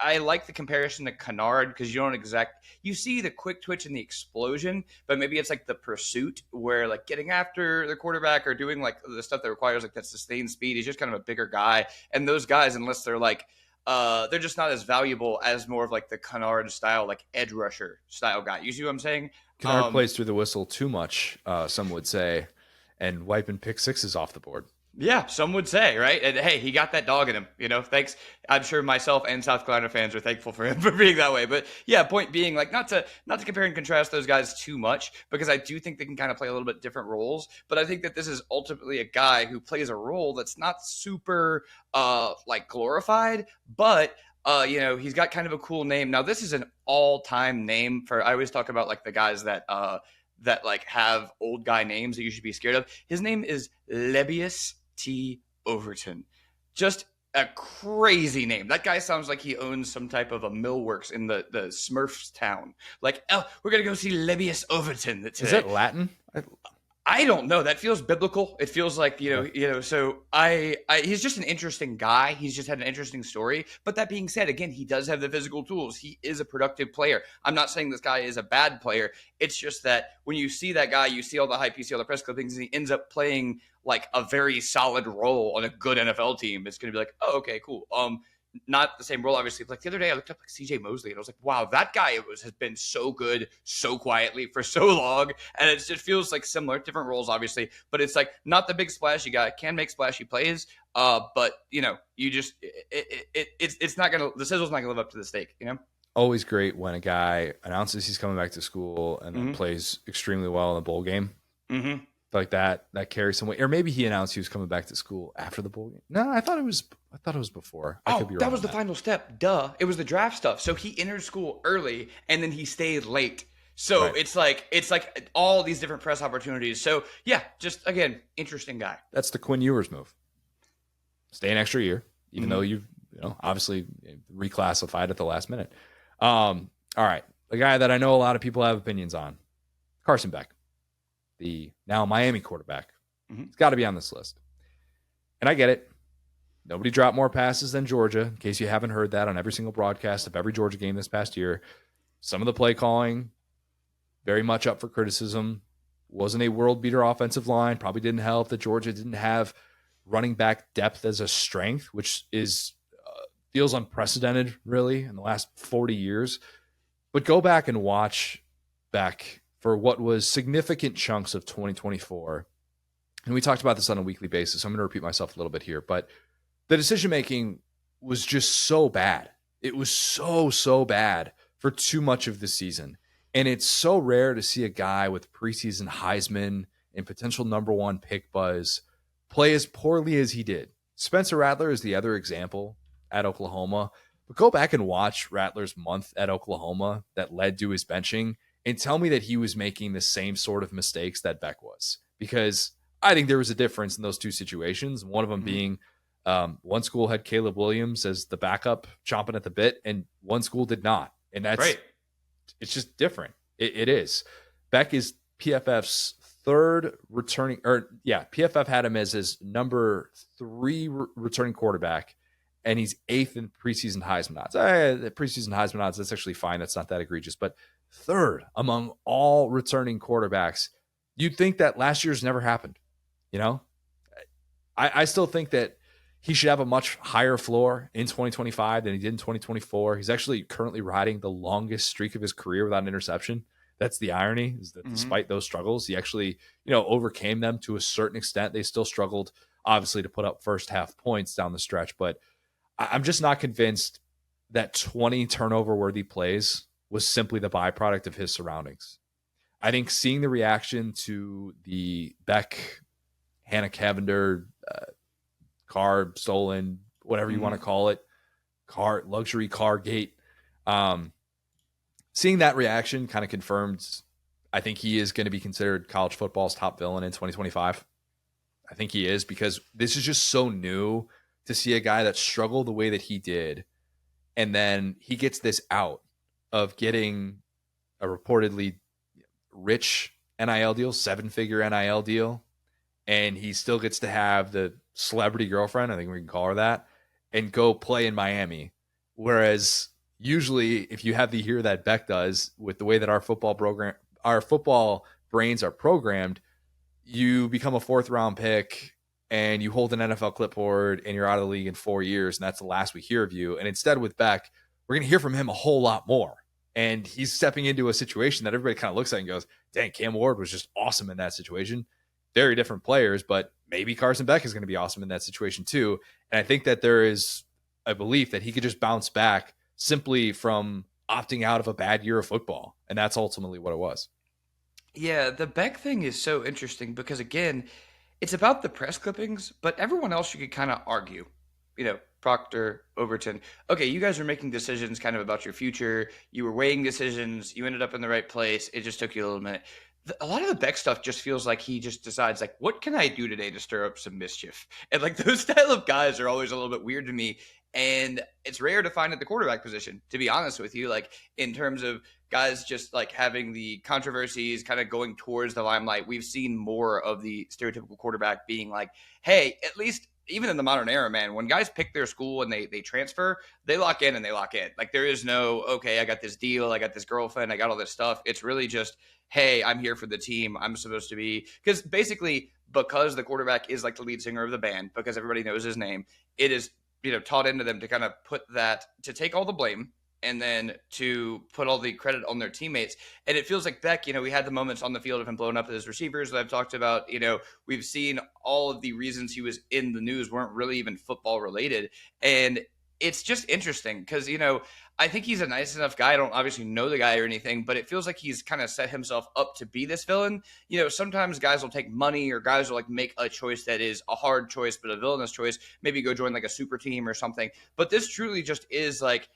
I like the comparison to Kennard because you see the quick twitch and the explosion, but maybe it's like the pursuit where like getting after the quarterback or doing like the stuff that requires like that sustained speed. He's just kind of a bigger guy. And those guys, unless they're like, they're just not as valuable as more of like the Kennard style, like edge rusher style guy. You see what I'm saying? Kennard plays through the whistle too much, some would say, and wiping pick sixes off the board. Yeah, some would say, right? And hey, he got that dog in him. Thanks. I'm sure myself and South Carolina fans are thankful for him for being that way. But yeah, point being, like, not to compare and contrast those guys too much, because I do think they can kind of play a little bit different roles. But I think that this is ultimately a guy who plays a role that's not super like glorified, but he's got kind of a cool name. Now, this is an all-time name for. I always talk about like the guys that like have old guy names that you should be scared of. His name is Lebbeus T. Overton. Just a crazy name. That guy sounds like he owns some type of a millworks in the Smurfs town. Like, oh, we're gonna go see Lebbeus Overton today. Is it Latin? I don't know. That feels biblical. It feels like, so he's just an interesting guy. He's just had an interesting story. But that being said, again, he does have the physical tools. He is a productive player. I'm not saying this guy is a bad player. It's just that when you see that guy, you see all the hype, you see all the press clippings, and he ends up playing like a very solid role on a good NFL team. It's going to be like, oh, okay, cool. Not the same role, obviously. Like the other day, I looked up like CJ Mosley, and I was like, wow, that guy has been so good, so quietly for so long. And it just feels like similar, different roles, obviously. But it's like not the big splashy guy. Can make splashy plays. But you just it's not gonna, the sizzle's not gonna live up to the steak, Always great when a guy announces he's coming back to school and then plays extremely well in the bowl game. Mm-hmm. Like that carries some weight. Or maybe he announced he was coming back to school after the bowl game. No, I thought it was before. I could be wrong. That was the final step. Duh. It was the draft stuff. So he entered school early and then he stayed late. So right. It's like all these different press opportunities. So yeah, just again, interesting guy. That's the Quinn Ewers move. Stay an extra year, even though you've obviously reclassified at the last minute. All right. The guy that I know a lot of people have opinions on, Carson Beck. The now Miami quarterback. It's got to be on this list. And I get it. Nobody dropped more passes than Georgia, in case you haven't heard that on every single broadcast of every Georgia game this past year. Some of the play calling, very much up for criticism. Wasn't a world beater offensive line. Probably didn't help that Georgia didn't have running back depth as a strength, which is feels unprecedented, really, in the last 40 years. But go back and watch Beck for what was significant chunks of 2024. And we talked about this on a weekly basis. So I'm going to repeat myself a little bit here, but the decision-making was just so bad. It was so bad for too much of the season. And it's so rare to see a guy with preseason Heisman and potential number one pick buzz play as poorly as he did. Spencer Rattler is the other example at Oklahoma. But go back and watch Rattler's month at Oklahoma that led to his benching and tell me that he was making the same sort of mistakes that Beck was. Because I think there was a difference in those two situations. One of them being one school had Caleb Williams as the backup chomping at the bit, and one school did not. And that's right. It's just different. It is. Beck is PFF's third returning, PFF had him as his number 3 returning quarterback, and he's 8th in preseason Heisman odds. The preseason Heisman odds, that's actually fine. That's not that egregious. But 3rd among all returning quarterbacks. You'd think that last year's never happened. I still think that he should have a much higher floor in 2025 than he did in 2024. He's actually currently riding the longest streak of his career without an interception. That's the irony, is that despite those struggles, he actually, overcame them to a certain extent. They still struggled, obviously, to put up first half points down the stretch. But I'm just not convinced that 20 turnover-worthy plays was simply the byproduct of his surroundings. I think seeing the reaction to the Beck, Hannah Cavender, car stolen, whatever you want to call it, luxury car gate, seeing that reaction kind of confirmed, I think he is going to be considered college football's top villain in 2025. I think he is, because this is just so new to see a guy that struggled the way that he did. And then he gets this out of getting a reportedly rich NIL deal, 7-figure NIL deal. And he still gets to have the celebrity girlfriend, I think we can call her that, and go play in Miami. Whereas usually if you have the year that Beck does with the way that our football brains are programmed, you become a 4th round pick and you hold an NFL clipboard and you're out of the league in 4 years. And that's the last we hear of you. And instead with Beck, we're going to hear from him a whole lot more. And he's stepping into a situation that everybody kind of looks at and goes, dang, Cam Ward was just awesome in that situation. very different players, but maybe Carson Beck is going to be awesome in that situation too. And I think that there is a belief that he could just bounce back simply from opting out of a bad year of football. And that's ultimately what it was. Yeah, the Beck thing is so interesting because, again, it's about the press clippings, but everyone else you could kind of argue. Proctor, Overton. Okay, you guys are making decisions kind of about your future. You were weighing decisions. You ended up in the right place. It just took you a little minute. A lot of the Beck stuff just feels like he just decides, like, what can I do today to stir up some mischief? And, like, those style of guys are always a little bit weird to me. And it's rare to find at the quarterback position, to be honest with you, like, in terms of guys just like having the controversies kind of going towards the limelight. We've seen more of the stereotypical quarterback being like, hey, at least even in the modern era, man, when guys pick their school and they transfer, they lock in and they lock in. Like, there is no, okay, I got this deal, I got this girlfriend, I got all this stuff. It's really just, hey, I'm here for the team. I'm supposed to be, because basically, because the quarterback is like the lead singer of the band, because everybody knows his name, it is, taught into them to kind of put that, to take all the blame and then to put all the credit on their teammates. And it feels like Beck, we had the moments on the field of him blowing up his receivers that I've talked about. We've seen all of the reasons he was in the news weren't really even football related. And it's just interesting because, I think he's a nice enough guy. I don't obviously know the guy or anything, but it feels like he's kind of set himself up to be this villain. Sometimes guys will take money or guys will like make a choice that is a hard choice, but a villainous choice, maybe go join like a super team or something. But this truly just is like,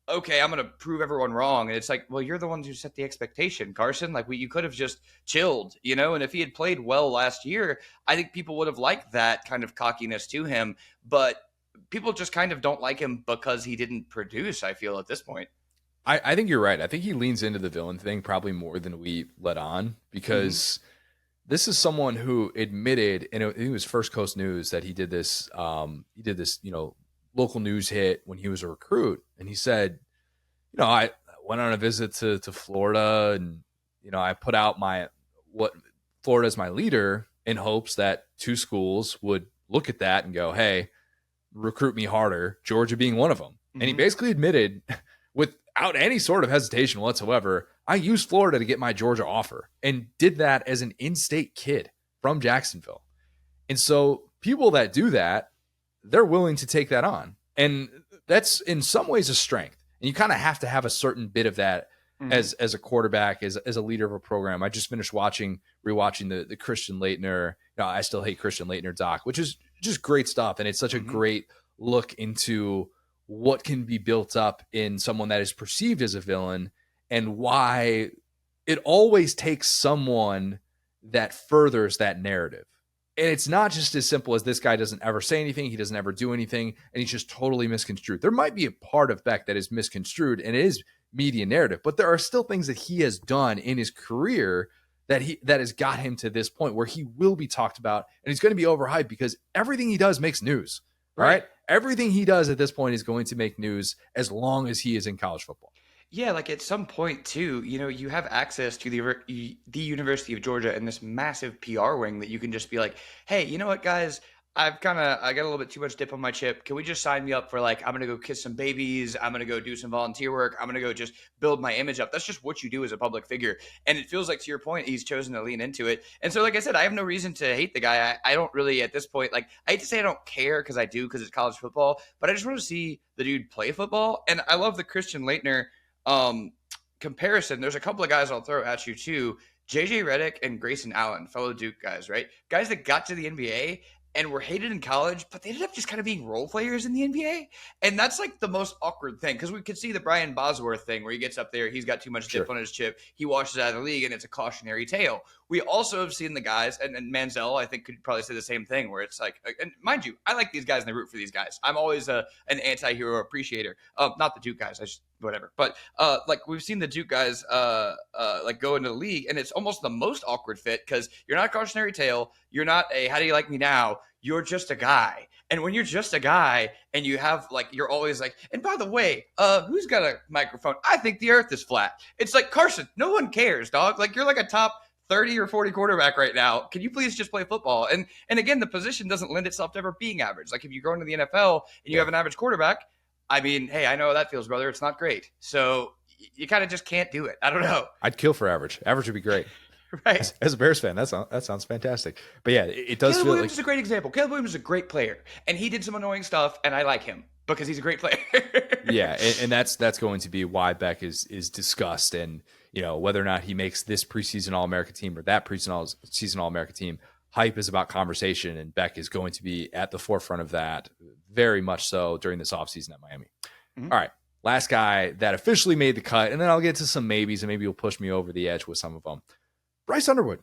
okay, I'm going to prove everyone wrong. And it's like, well, you're the ones who set the expectation, Carson. Like, you could have just chilled, and if he had played well last year, I think people would have liked that kind of cockiness to him. But people just kind of don't like him because he didn't produce, I feel, at this point. I think you're right. I think he leans into the villain thing probably more than we let on, because this is someone who admitted, and it was First Coast News that he did this, local news hit when he was a recruit. And he said, I went on a visit to Florida and, I put out what Florida is my leader in hopes that two schools would look at that and go, hey, recruit me harder, Georgia being one of them. And he basically admitted without any sort of hesitation whatsoever, I used Florida to get my Georgia offer and did that as an in-state kid from Jacksonville. And so people that do that, they're willing to take that on. And that's in some ways a strength. And you kind of have to have a certain bit of that as a quarterback, as a leader of a program. I just finished rewatching the Christian Laettner, I Still Hate Christian Laettner doc, which is just great stuff. And it's such a great look into what can be built up in someone that is perceived as a villain and why it always takes someone that furthers that narrative. And it's not just as simple as this guy doesn't ever say anything, he doesn't ever do anything, and he's just totally misconstrued. There might be a part of Beck that is misconstrued, and it is media narrative, but there are still things that he has done in his career that has got him to this point where he will be talked about, and he's going to be overhyped because everything he does makes news. Right? Everything he does at this point is going to make news as long as he is in college football. Yeah, like at some point too, you have access to the University of Georgia and this massive PR wing that you can just be like, hey, you know what, guys? I got a little bit too much dip on my chip. Can we just sign me up for I'm going to go kiss some babies. I'm going to go do some volunteer work. I'm going to go just build my image up. That's just what you do as a public figure. And it feels like, to your point, he's chosen to lean into it. And so, like I said, I have no reason to hate the guy. I don't really at this point, I hate to say I don't care because I do, because it's college football, but I just want to see the dude play football. And I love the Christian Laettner comparison. There's a couple of guys I'll throw at you too. JJ Redick and Grayson Allen, fellow Duke guys, right? Guys that got to the NBA and were hated in college, but they ended up just kind of being role players in the NBA. And that's the most awkward thing, because we could see the Brian Bosworth thing where he gets up there, he's got too much dip on his chip, he washes out of the league, and it's a cautionary tale. We also have seen the guys, and Manziel, I think, could probably say the same thing, where it's and mind you, I like these guys and I root for these guys. I'm always an anti-hero appreciator. Not the Duke guys, whatever. But we've seen the Duke guys go into the league, and it's almost the most awkward fit, because you're not a cautionary tale, you're not a how do you like me now, you're just a guy. And when you're just a guy and you have you're always and by the way, who's got a microphone? I think the earth is flat. It's Carson, no one cares, dog. You're a top 30 or 40 quarterback right now. Can you please just play football? And again, the position doesn't lend itself to ever being average. If you go into the NFL and you have an average quarterback, I mean, hey, I know how that feels, brother. It's not great. So you kind of just can't do it. I don't know. I'd kill for average. Average would be great. Right. As a Bears fan, that sounds fantastic. But yeah, it does Caleb feel Williams like is a great example. Caleb Williams is a great player, and he did some annoying stuff, and I like him because he's a great player. yeah, and that's going to be why Beck is discussed, and whether or not he makes this preseason All-America team or that preseason All-America team, hype is about conversation, and Beck is going to be at the forefront of that very much so during this offseason at Miami. Mm-hmm. All right, last guy that officially made the cut, and then I'll get to some maybes, and maybe you'll push me over the edge with some of them. Bryce Underwood,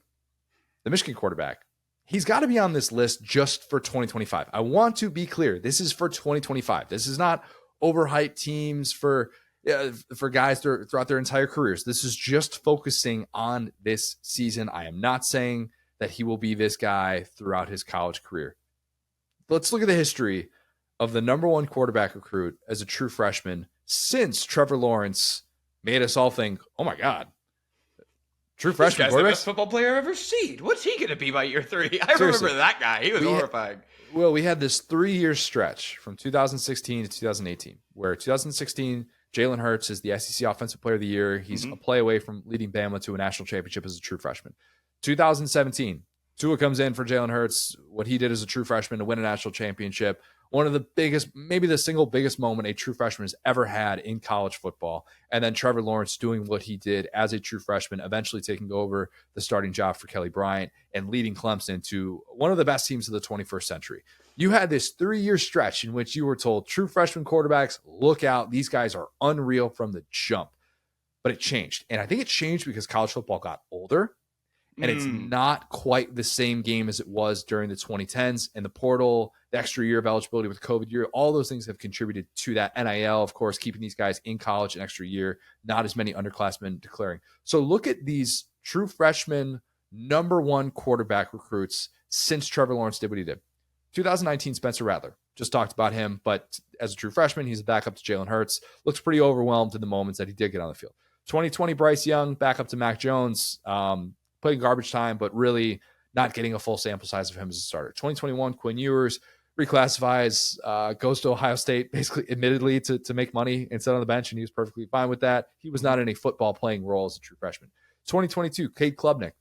the Michigan quarterback. He's got to be on this list just for 2025. I want to be clear. This is for 2025. This is not overhyped teams for guys throughout their entire careers. This is just focusing on this season. I am not saying that he will be this guy throughout his college career. Let's look at the history of the number one quarterback recruit as a true freshman since Trevor Lawrence made us all think, oh my God, true freshman quarterback. The best football player I've ever seen. What's he going to be by year 3? I remember that guy. He was horrifying. We had this 3-year stretch from 2016 to 2018, where 2016, Jalen Hurts is the SEC Offensive Player of the Year. He's a play away from leading Bama to a national championship as a true freshman. 2017, Tua comes in for Jalen Hurts. What he did as a true freshman to win a national championship. One of the biggest, maybe the single biggest moment a true freshman has ever had in college football. And then Trevor Lawrence doing what he did as a true freshman, eventually taking over the starting job for Kelly Bryant and leading Clemson to one of the best teams of the 21st century. You had this 3-year stretch in which you were told, true freshman quarterbacks, look out. These guys are unreal from the jump. But it changed. And I think it changed because college football got older. And it's not quite the same game as it was during the 2010s, and the portal, the extra year of eligibility with COVID year, all those things have contributed to that. NIL, of course, keeping these guys in college an extra year, not as many underclassmen declaring. So look at these true freshman number one quarterback recruits since Trevor Lawrence did what he did. 2019, Spencer Rattler. Just talked about him, but as a true freshman, he's a backup to Jalen Hurts. Looks pretty overwhelmed in the moments that he did get on the field. 2020, Bryce Young, backup to Mac Jones. Playing garbage time, but really not getting a full sample size of him as a starter. 2021, Quinn Ewers reclassifies, goes to Ohio State, basically admittedly to make money and sit on the bench, and he was perfectly fine with that. He was not in a football playing role as a true freshman. 2022, Cade Klubnik,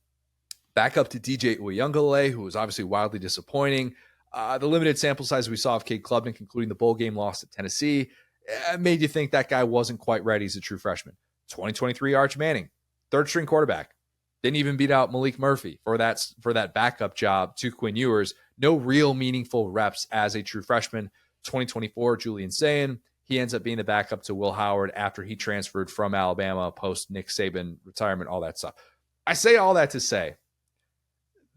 back up to DJ Uyunglele, who was obviously wildly disappointing. The limited sample size we saw of Cade Klubnik, including the bowl game loss at Tennessee, made you think that guy wasn't quite ready as a true freshman. 2023, Arch Manning, third string quarterback. Didn't even beat out Malik Murphy for that backup job to Quinn Ewers. No real meaningful reps as a true freshman. 2024, Julian Sayin. He ends up being the backup to Will Howard after he transferred from Alabama post Nick Saban retirement, all that stuff. I say all that to say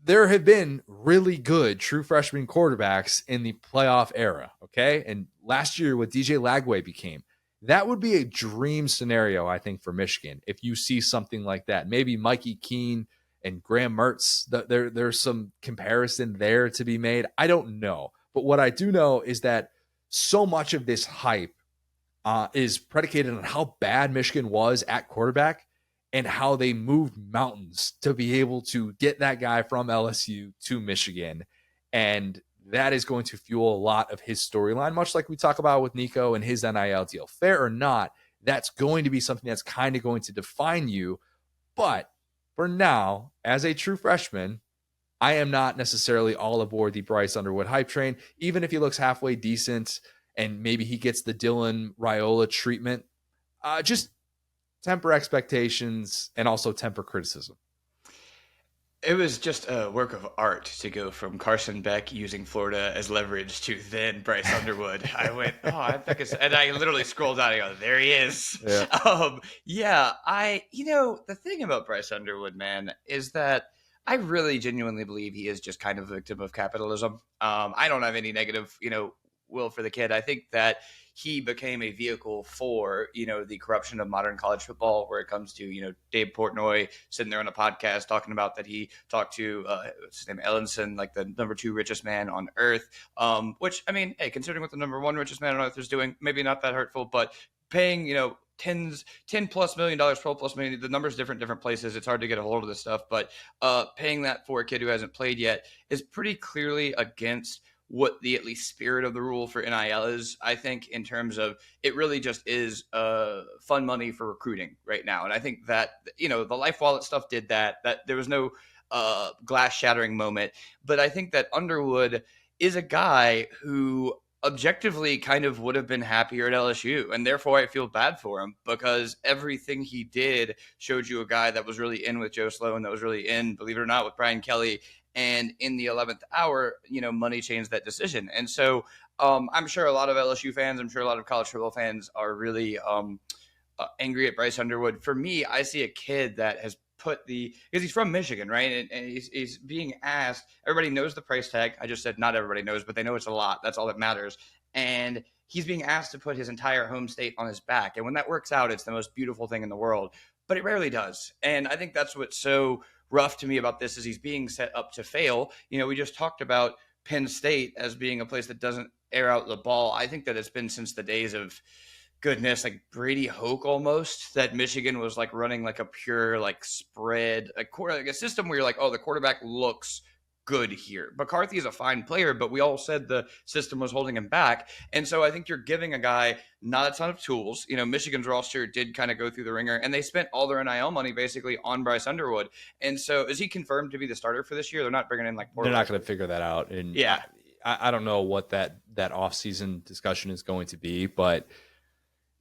there have been really good true freshman quarterbacks in the playoff era, okay? And last year what DJ Lagway became, that would be a dream scenario, I think, for Michigan if you see something like that. Maybe Mikey Keene and Graham Mertz, there's some comparison there to be made. I don't know. But what I do know is that so much of this hype is predicated on how bad Michigan was at quarterback and how they moved mountains to be able to get that guy from LSU to Michigan. And that is going to fuel a lot of his storyline, much like we talk about with Nico and his NIL deal. Fair or not, that's going to be something that's kind of going to define you. But for now, as a true freshman, I am not necessarily all aboard the Bryce Underwood hype train, even if he looks halfway decent and maybe he gets the Dylan Raiola treatment. Just temper expectations and also temper criticism. It was just a work of art to go from Carson Beck using Florida as leverage to then Bryce Underwood. I went, and I literally scrolled down and I go, there he is. Yeah. The thing about Bryce Underwood, man, is that I really genuinely believe he is just kind of a victim of capitalism. I don't have any negative, will for the kid. I think that he became a vehicle for, the corruption of modern college football, where it comes to, Dave Portnoy sitting there on a podcast talking about that he talked to, what's his name, Ellenson, like the number 2 richest man on earth, which, I mean, hey, considering what the number 1 richest man on earth is doing, maybe not that hurtful, but paying, $10+ million, $12+ million, the number's different places. It's hard to get a hold of this stuff, but paying that for a kid who hasn't played yet is pretty clearly against what the at least spirit of the rule for NIL is, I think, in terms of it really just is fun money for recruiting right now. And I think that, the Life Wallet stuff did that there was no glass shattering moment. But I think that Underwood is a guy who objectively kind of would have been happier at LSU. And therefore I feel bad for him because everything he did showed you a guy that was really in with Joe Sloan, that was really in, believe it or not, with Brian Kelly. And in the 11th hour, money changed that decision. And so I'm sure a lot of LSU fans, I'm sure a lot of college football fans are really angry at Bryce Underwood. For me, I see a kid that has because he's from Michigan, right? And he's being asked, everybody knows the price tag. I just said not everybody knows, but they know it's a lot. That's all that matters. And he's being asked to put his entire home state on his back. And when that works out, it's the most beautiful thing in the world, but it rarely does. And I think that's what's so rough to me about this is he's being set up to fail. We just talked about Penn State as being a place that doesn't air out the ball. I think that it's been since the days of goodness, like Brady Hoke almost, that Michigan was like running like a pure like spread, like a system where you're like, oh, the quarterback looks good here. McCarthy is a fine player, but we all said the system was holding him back. And so I think you're giving a guy not a ton of tools. Michigan's roster did kind of go through the ringer, and they spent all their NIL money basically on Bryce Underwood. And so is he confirmed to be the starter for this year? They're not bringing in like They're not going to figure that out. And yeah, I don't know what that offseason discussion is going to be, but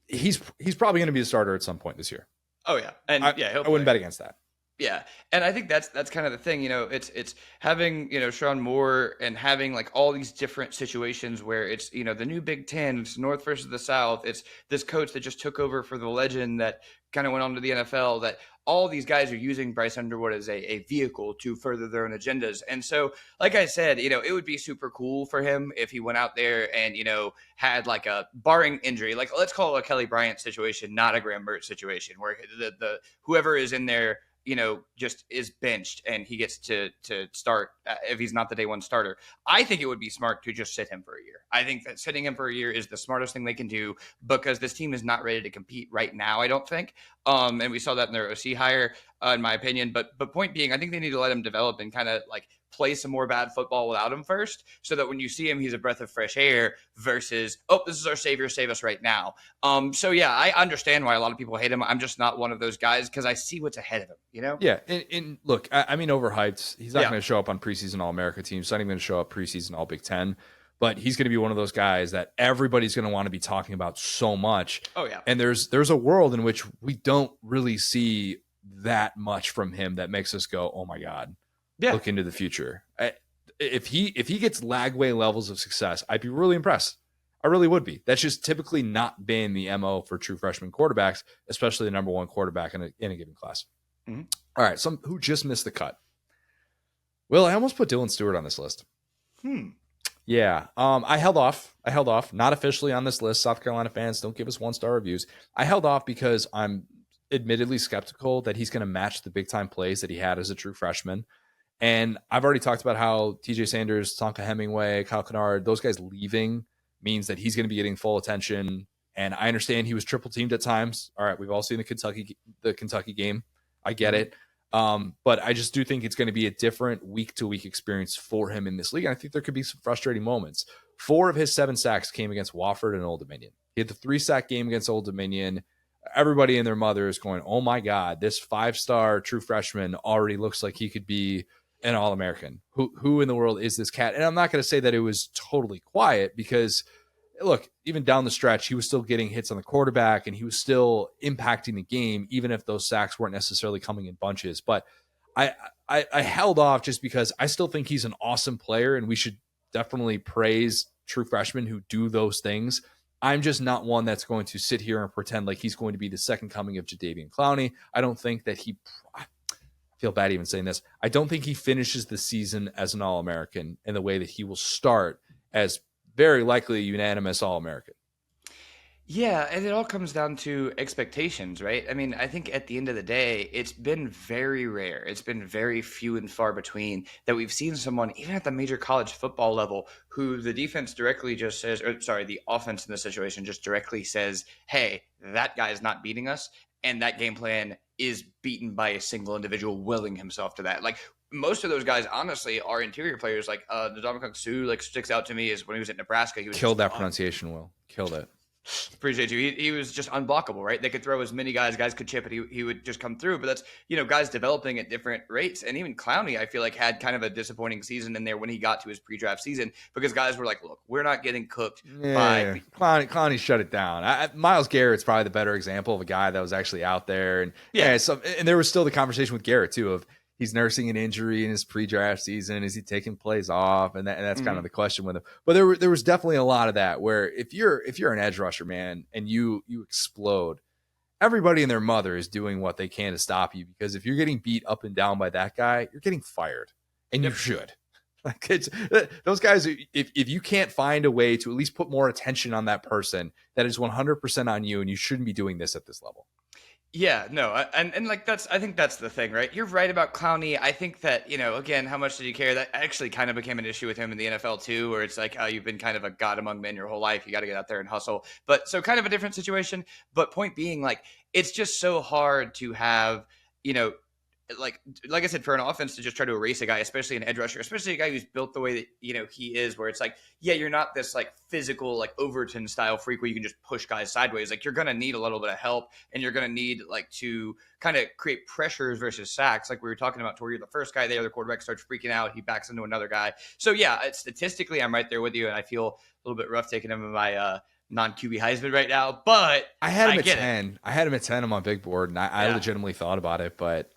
he's probably going to be the starter at some point this year. Oh yeah. And I wouldn't bet against that. Yeah. And I think that's kind of the thing, it's having, Sean Moore and having like all these different situations where it's, the new Big Ten, it's North versus the South. It's this coach that just took over for the legend that kind of went on to the NFL, that all these guys are using Bryce Underwood as a vehicle to further their own agendas. And so, like I said, it would be super cool for him if he went out there and, had like a barring injury, like let's call it a Kelly Bryant situation, not a Graham Mertz situation where the whoever is in there, just is benched and he gets to start if he's not the day one starter. I think it would be smart to just sit him for a year. I think that sitting him for a year is the smartest thing they can do because this team is not ready to compete right now, I don't think. And we saw that in their OC hire, in my opinion. But point being, I think they need to let him develop and kind of like play some more bad football without him first, so that when you see him, he's a breath of fresh air versus, oh, this is our savior, save us right now. So yeah, I understand why a lot of people hate him. I'm just not one of those guys because I see what's ahead of him, Yeah, and look, I mean, overhyped. He's not going to show up on preseason All-America teams. He's not even going to show up preseason All-Big Ten. But he's going to be one of those guys that everybody's going to want to be talking about so much. Oh yeah. And there's a world in which we don't really see that much from him that makes us go, oh my God. Yeah. Look into the future. If he gets Lagway levels of success, I'd be really impressed. I really would be. That's just typically not been the MO for true freshman quarterbacks, especially the number one quarterback in a given class. Mm-hmm. All right, who just missed the cut. Well, I almost put Dylan Stewart on this list. Yeah, I held off. Not officially on this list. South Carolina fans, don't give us 1-star reviews. I held off because I'm admittedly skeptical that he's going to match the big-time plays that he had as a true freshman. And I've already talked about how TJ Sanders, Tonka Hemingway, Kyle Kennard, those guys leaving means that he's going to be getting full attention. And I understand he was triple teamed at times. All right, we've all seen the Kentucky game. I get it. But I just do think it's going to be a different week-to-week experience for him in this league. And I think there could be some frustrating moments. 4 of his 7 sacks came against Wofford and Old Dominion. He had the 3-sack game against Old Dominion. Everybody and their mother is going, oh my God, this 5-star true freshman already looks like he could be an All-American. Who in the world is this cat? And I'm not going to say that it was totally quiet because, look, even down the stretch, he was still getting hits on the quarterback and he was still impacting the game, even if those sacks weren't necessarily coming in bunches. But I held off just because I still think he's an awesome player and we should definitely praise true freshmen who do those things. I'm just not one that's going to sit here and pretend like he's going to be the second coming of Jadeveon Clowney. I don't think that I feel bad even saying this. I don't think he finishes the season as an All-American in the way that he will start as very likely a unanimous All-American. Yeah, and it all comes down to expectations, right? I mean, I think at the end of the day, it's been very rare. It's been very few and far between that we've seen someone, even at the major college football level, who the defense directly just says, the offense in this situation just directly says, hey, that guy is not beating us. and that game plan is beaten by a single individual willing himself to that. Like most of those guys, honestly, are interior players. Like the Dominic Sue, like sticks out to me is when he was at Nebraska. He was killed that pronunciation, Will. Killed it. Appreciate you. He was just unblockable, right? They could throw as many guys could chip it. He would just come through. But that's, guys developing at different rates. And even Clowney, I feel like, had kind of a disappointing season in there when he got to his pre-draft season because guys were like, look, we're not getting cooked by Clowney shut it down. Myles Garrett's probably the better example of a guy that was actually out there. And and there was still the conversation with Garrett too of he's nursing an injury in his pre-draft season. Is he taking plays off? And that's kind of the question with him. But there was definitely a lot of that where if you're an edge rusher, man, and you explode, everybody and their mother is doing what they can to stop you, because if you're getting beat up and down by that guy, you're getting fired, and you should. Like those guys, if you can't find a way to at least put more attention on that person, that is 100% on you, and you shouldn't be doing this at this level. Yeah, no, and like I think that's the thing, right? You're right about Clowney. I think that, again, how much did you care? That actually kind of became an issue with him in the NFL too, where it's like, you've been kind of a god among men your whole life. You got to get out there and hustle. But so kind of a different situation. But point being, like, it's just so hard to have, like I said, for an offense to just try to erase a guy, especially an edge rusher, especially a guy who's built the way that, he is, where it's like, yeah, you're not this like physical, like Overton style freak where you can just push guys sideways. Like you're going to need a little bit of help, and you're going to need like to kind of create pressures versus sacks. Like we were talking about, to where you're the first guy there, the quarterback starts freaking out, he backs into another guy. So yeah, statistically, I'm right there with you. And I feel a little bit rough taking him in my, non-QB Heisman right now, but I had him at 10. I had him at 10 on my big board, and I legitimately thought about it, but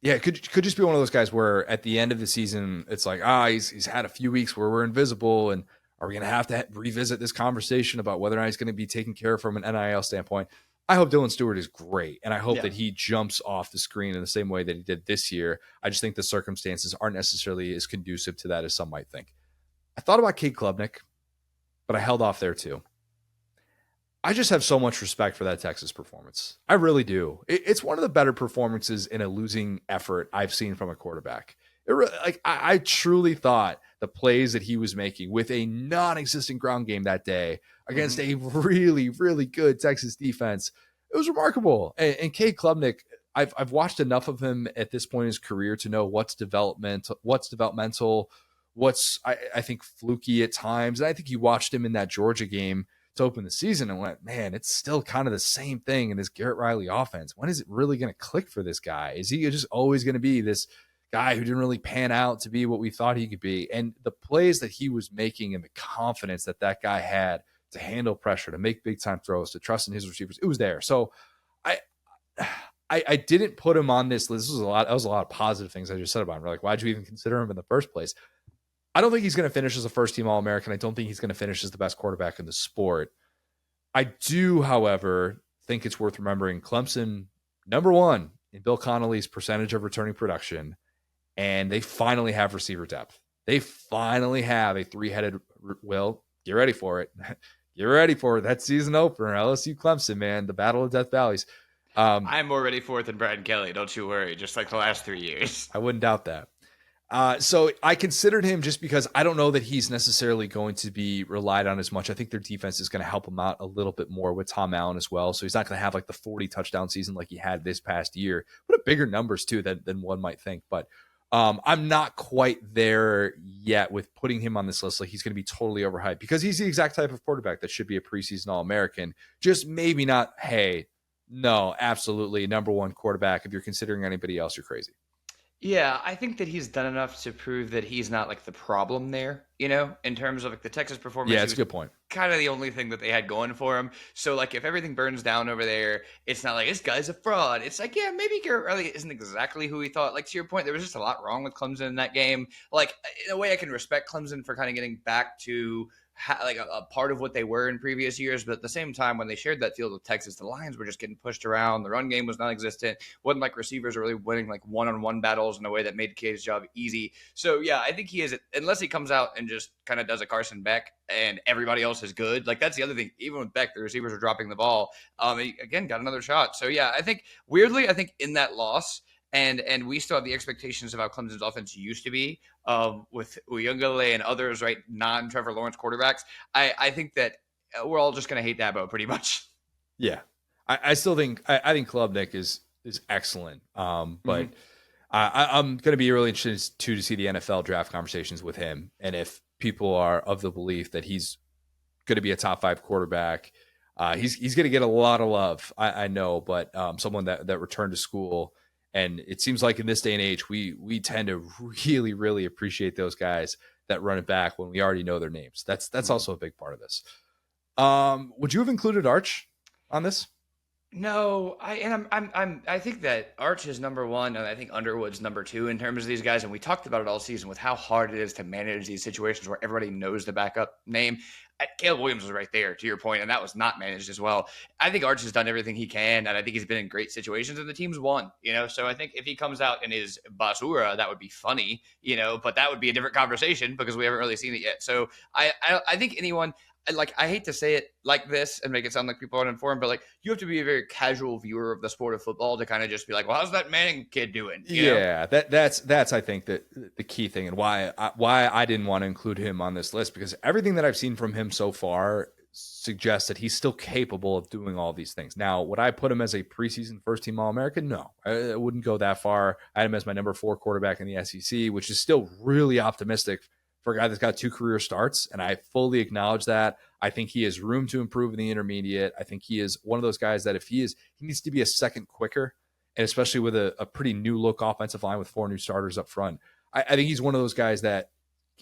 it could just be one of those guys where at the end of the season, it's like, he's had a few weeks where we're invisible, and are we going to have to revisit this conversation about whether or not he's going to be taken care of from an NIL standpoint? I hope Dylan Stewart is great, and I hope that he jumps off the screen in the same way that he did this year. I just think the circumstances aren't necessarily as conducive to that as some might think. I thought about Cade Klubnik, but I held off there too. I just have so much respect for that Texas performance. I really do. It's one of the better performances in a losing effort I've seen from a quarterback. I truly thought the plays that he was making with a non-existent ground game that day against a really, really good Texas defense, it was remarkable. And Cade Klubnik, I've watched enough of him at this point in his career to know what's developmental, what's I think fluky at times. And I think you watched him in that Georgia game to open the season and went, man, it's still kind of the same thing in this Garrett Riley offense. When is it really going to click for this guy? Is he just always going to be this guy who didn't really pan out to be what we thought he could be? And the plays that he was making and the confidence that guy had to handle pressure, to make big time throws, to trust in his receivers, it was there. So I didn't put him on this list. That was a lot of positive things I just said about him. We're like, why'd you even consider him in the first place? I don't think he's going to finish as a first-team All-American. I don't think he's going to finish as the best quarterback in the sport. I do, however, think it's worth remembering Clemson, number one in Bill Connolly's percentage of returning production, and they finally have receiver depth. They finally have a three-headed Will. Get ready for it. Get ready for it. That season opener, LSU Clemson, man, the Battle of Death Valleys. I'm more ready for it than Brad Kelly. Don't you worry. Just like the last 3 years. I wouldn't doubt that. So I considered him just because I don't know that he's necessarily going to be relied on as much. I think their defense is going to help him out a little bit more with Tom Allen as well. So he's not going to have like the 40 touchdown season like he had this past year, but a bigger numbers too than one might think. But I'm not quite there yet with putting him on this list. Like he's going to be totally overhyped because he's the exact type of quarterback that should be a preseason All-American. Just maybe not, hey, no, absolutely number one quarterback. If you're considering anybody else, you're crazy. Yeah, I think that he's done enough to prove that he's not like the problem there, in terms of like the Texas performance. Yeah, that's a good point. Kind of the only thing that they had going for him. So like if everything burns down over there, it's not like this guy's a fraud. It's like, yeah, maybe Garrett Riley isn't exactly who he thought. Like to your point, there was just a lot wrong with Clemson in that game. Like in a way I can respect Clemson for kind of getting back to like a part of what they were in previous years, but at the same time, when they shared that field with Texas, the Lions were just getting pushed around. The run game was non-existent. Wasn't like receivers were really winning like one-on-one battles in a way that made Cade's job easy. So yeah, I think he is, unless he comes out and just kind of does a Carson Beck and everybody else is good. Like that's the other thing. Even with Beck, the receivers are dropping the ball. He again got another shot. So yeah, I think weirdly, in that loss. And we still have the expectations of how Clemson's offense used to be with Uyunglele and others, right? Non-Trevor Lawrence quarterbacks. I think that we're all just going to hate Dabo pretty much. Yeah. I still think I think Klubnik is excellent. But Mhm. I'm going to be really interested to see the NFL draft conversations with him, and if people are of the belief that he's going to be a top 5 quarterback. He's going to get a lot of love, I know, but someone that returned to school, and it seems like in this day and age, we tend to really appreciate those guys that run it back when we already know their names. That's Mhm. also a big part of this. Would you have included Arch on this? No, I think that Arch is number one, and I think Underwood's number two in terms of these guys. And we talked about it all season with how hard it is to manage these situations where everybody knows the backup name. Caleb Williams was right there, to your point, and that was not managed as well. I think Arch has done everything he can, and I think he's been in great situations, and the team's won. So I think if he comes out and is basura, that would be funny. But that would be a different conversation because we haven't really seen it yet. So I think anyone. Like, I hate to say it like this and make it sound like people aren't informed, but like, you have to be a very casual viewer of the sport of football to kind of just be like, well, how's that Manning kid doing? Yeah, that's I think the key thing, and why I didn't want to include him on this list, because everything that I've seen from him so far suggests that he's still capable of doing all these things. Now, would I put him as a preseason first team All-American? No, I wouldn't go that far. I had him as my number 4 quarterback in the SEC, which is still really optimistic for a guy that's got 2 career starts, and I fully acknowledge that. I think he has room to improve in the intermediate. I think he is one of those guys that if he needs to be a second quicker, and especially with a pretty new look offensive line with 4 new starters up front. I think he's one of those guys that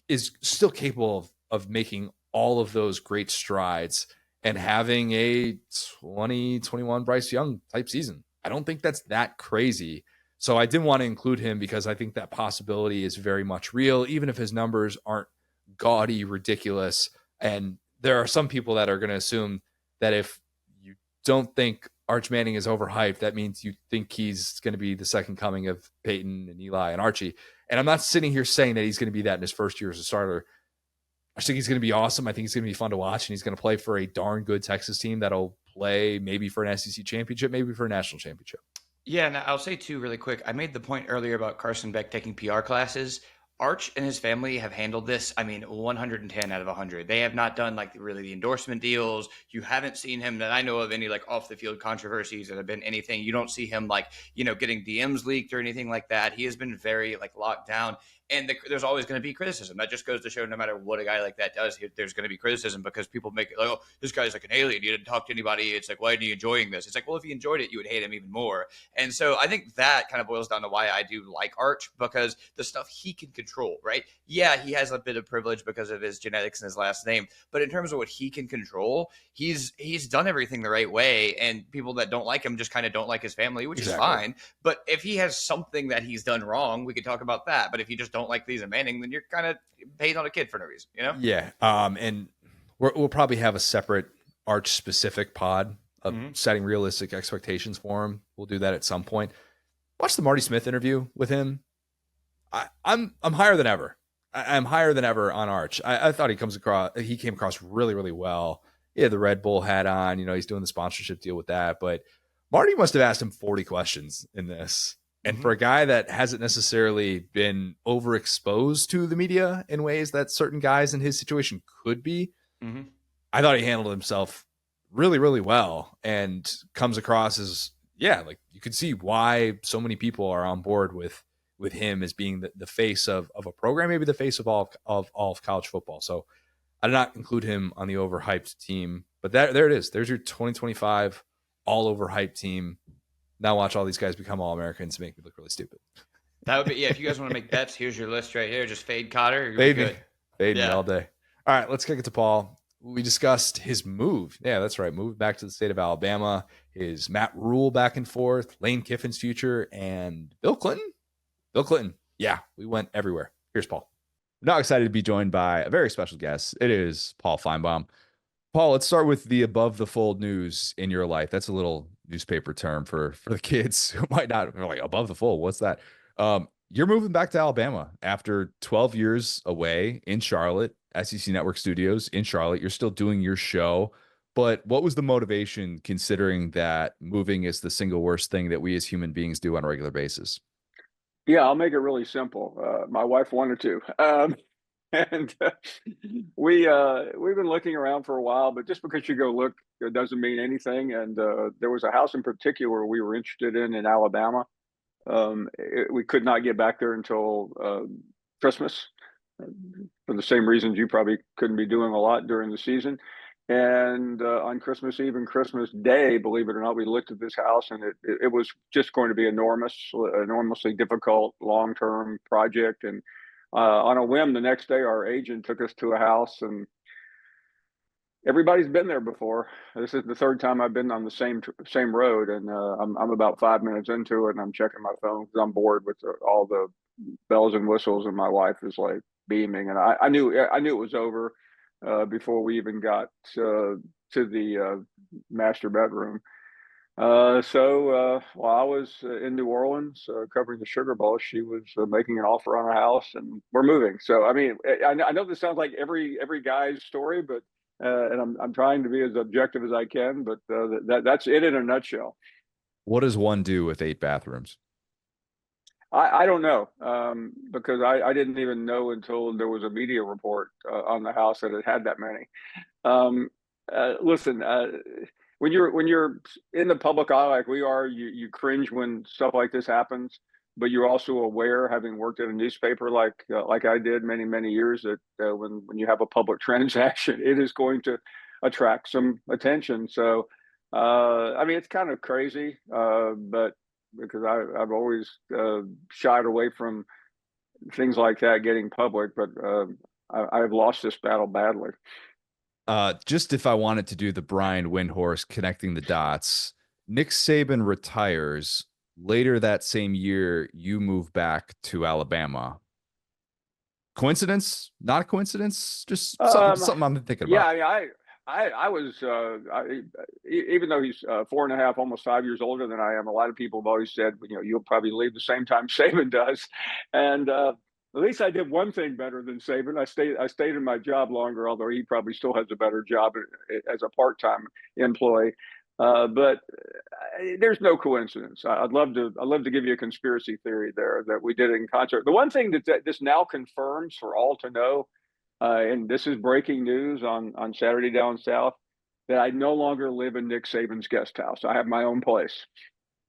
is still capable of making all of those great strides and having a 2021 Bryce Young type season. I don't think that's that crazy. So I didn't want to include him because I think that possibility is very much real, even if his numbers aren't gaudy, ridiculous. And there are some people that are going to assume that if you don't think Arch Manning is overhyped, that means you think he's going to be the second coming of Peyton and Eli and Archie. And I'm not sitting here saying that he's going to be that in his first year as a starter. I think he's going to be awesome. I think he's going to be fun to watch, and he's going to play for a darn good Texas team that'll play maybe for an SEC championship, maybe for a national championship. Yeah, and I'll say too, really quick. I made the point earlier about Carson Beck taking PR classes. Arch and his family have handled this. I mean, 110 out of 100. They have not done like really the endorsement deals. You haven't seen him that I know of any like off the field controversies that have been anything. You don't see him like getting DMs leaked or anything like that. He has been very like locked down. And there's always going to be criticism. That just goes to show no matter what a guy like that does, there's going to be criticism because people make it like, oh, this guy's like an alien. You didn't talk to anybody. It's like, why are you enjoying this? It's like, well, if you enjoyed it, you would hate him even more. And so I think that kind of boils down to why I do like Arch, because the stuff he can control, right? Yeah, he has a bit of privilege because of his genetics and his last name. But in terms of what he can control, he's done everything the right way. And people that don't like him just kind of don't like his family, which is fine. But if he has something that he's done wrong, we could talk about that. But if you just don't like Lisa Manning, then you're kind of hating on a kid for no reason, Yeah. And we'll probably have a separate Arch specific pod of setting realistic expectations for him. We'll do that at some point. Watch the Marty Smith interview with him. I'm higher than ever. I'm higher than ever on Arch. I thought he came across really well. He had the Red Bull hat on. He's doing the sponsorship deal with that. But Marty must have asked him 40 questions in this. And for a guy that hasn't necessarily been overexposed to the media in ways that certain guys in his situation could be, I thought he handled himself really well and comes across as, like you could see why so many people are on board with him as being the face of a program, maybe the face of all of college football. So I did not include him on the overhyped team, but there it is. There's your 2025 all overhyped team. Now watch all these guys become All-Americans and make me look really stupid. That would be, if you guys want to make bets, here's your list right here. Just fade Cotter. Fade me all day. All right, let's kick it to Paul. We discussed his move. Yeah, that's right. Move back to the state of Alabama. His Matt Rhule back and forth, Lane Kiffin's future, and Bill Clinton. Bill Clinton. Yeah, we went everywhere. Here's Paul. Now excited to be joined by a very special guest. It is Paul Finebaum. Paul, let's start with the above the fold news in your life. That's a little newspaper term for the kids who might not be like, above the fold. What's that? You're moving back to Alabama after 12 years away in Charlotte, SEC Network Studios in Charlotte. You're still doing your show. But what was the motivation, considering that moving is the single worst thing that we as human beings do on a regular basis? Yeah, I'll make it really simple. My wife wanted to. And we've been looking around for a while, but just because you go look, it doesn't mean anything. And there was a house in particular we were interested in Alabama. We could not get back there until Christmas, for the same reasons you probably couldn't be doing a lot during the season. And on Christmas Eve and Christmas Day, believe it or not, we looked at this house, and it was just going to be enormously difficult long-term project. And on a whim, the next day, our agent took us to a house, and everybody's been there before. This is the third time I've been on the same road, and I'm about 5 minutes into it, and I'm checking my phone because I'm bored with all the bells and whistles, and my wife is like beaming, and I knew it was over before we even got to the master bedroom. So while I was in New Orleans covering the Sugar Bowl, she was making an offer on a house, and we're moving. So I mean, I know this sounds like every guy's story, but and I'm trying to be as objective as I can, but that's it in a nutshell. What does one do with 8 bathrooms? I don't know, because I didn't even know until there was a media report on the house that it had that many. Listen, when you're in the public eye like we are, you cringe when stuff like this happens, but you're also aware, having worked at a newspaper like I did many years, that when you have a public transaction, it is going to attract some attention. So, I mean, it's kind of crazy, but because I've always shied away from things like that getting public, but I've lost this battle badly. Just if I wanted to do the Brian Windhorst connecting the dots, Nick Saban retires. Later that same year, you move back to Alabama. Coincidence? Not a coincidence? Just something I'm thinking about. Yeah, I mean, I was, even though he's 4.5, almost 5 years older than I am, a lot of people have always said, you'll probably leave the same time Saban does. And at least I did one thing better than Saban. I stayed in my job longer, although he probably still has a better job as a part-time employee. But there's no coincidence. I'd love to give you a conspiracy theory there that we did it in concert. The one thing that this now confirms for all to know, and this is breaking news on Saturday down south, that I no longer live in Nick Saban's guest house. I have my own place.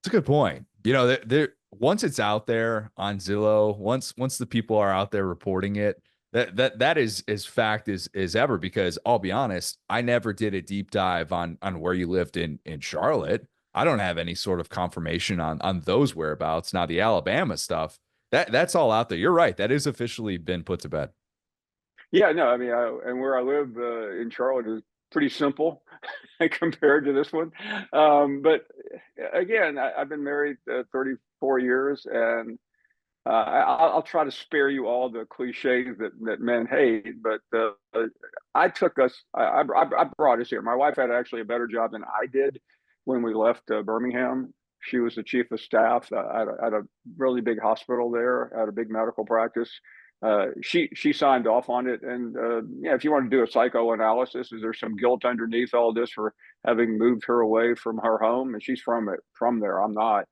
It's a good point. There once it's out there on Zillow, once the people are out there reporting it, that is as fact as ever. Because I'll be honest, I never did a deep dive on where you lived in Charlotte. I don't have any sort of confirmation on those whereabouts. Now the Alabama stuff, that's all out there. You're right. That is officially been put to bed. Yeah, no, I mean, and where I live in Charlotte is pretty simple compared to this one. But again, I've been married 34 years, and I'll try to spare you all the cliches that men hate. But I brought us here. My wife had actually a better job than I did when we left Birmingham. She was the chief of staff at a really big hospital there, at a big medical practice. She signed off on it, and yeah, if you want to do a psychoanalysis, is there some guilt underneath all this for having moved her away from her home? And she's from there. I'm not.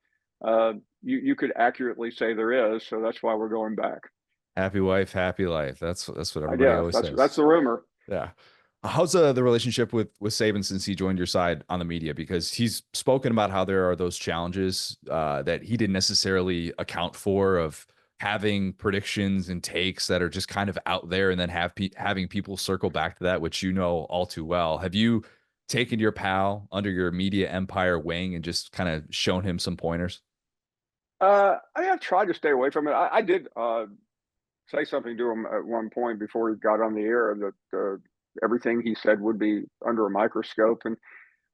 You could accurately say there is, so that's why we're going back. Happy wife, happy life. That's what everybody always says. That's the rumor. Yeah. How's the relationship with Saban since he joined your side on the media? Because he's spoken about how there are those challenges that he didn't necessarily account for, of having predictions and takes that are just kind of out there, and then having people circle back to that, which you know all too well. Have you taken your pal under your media empire wing and just kind of shown him some pointers? I've tried to stay away from it. I did say something to him at one point before he got on the air that everything he said would be under a microscope, and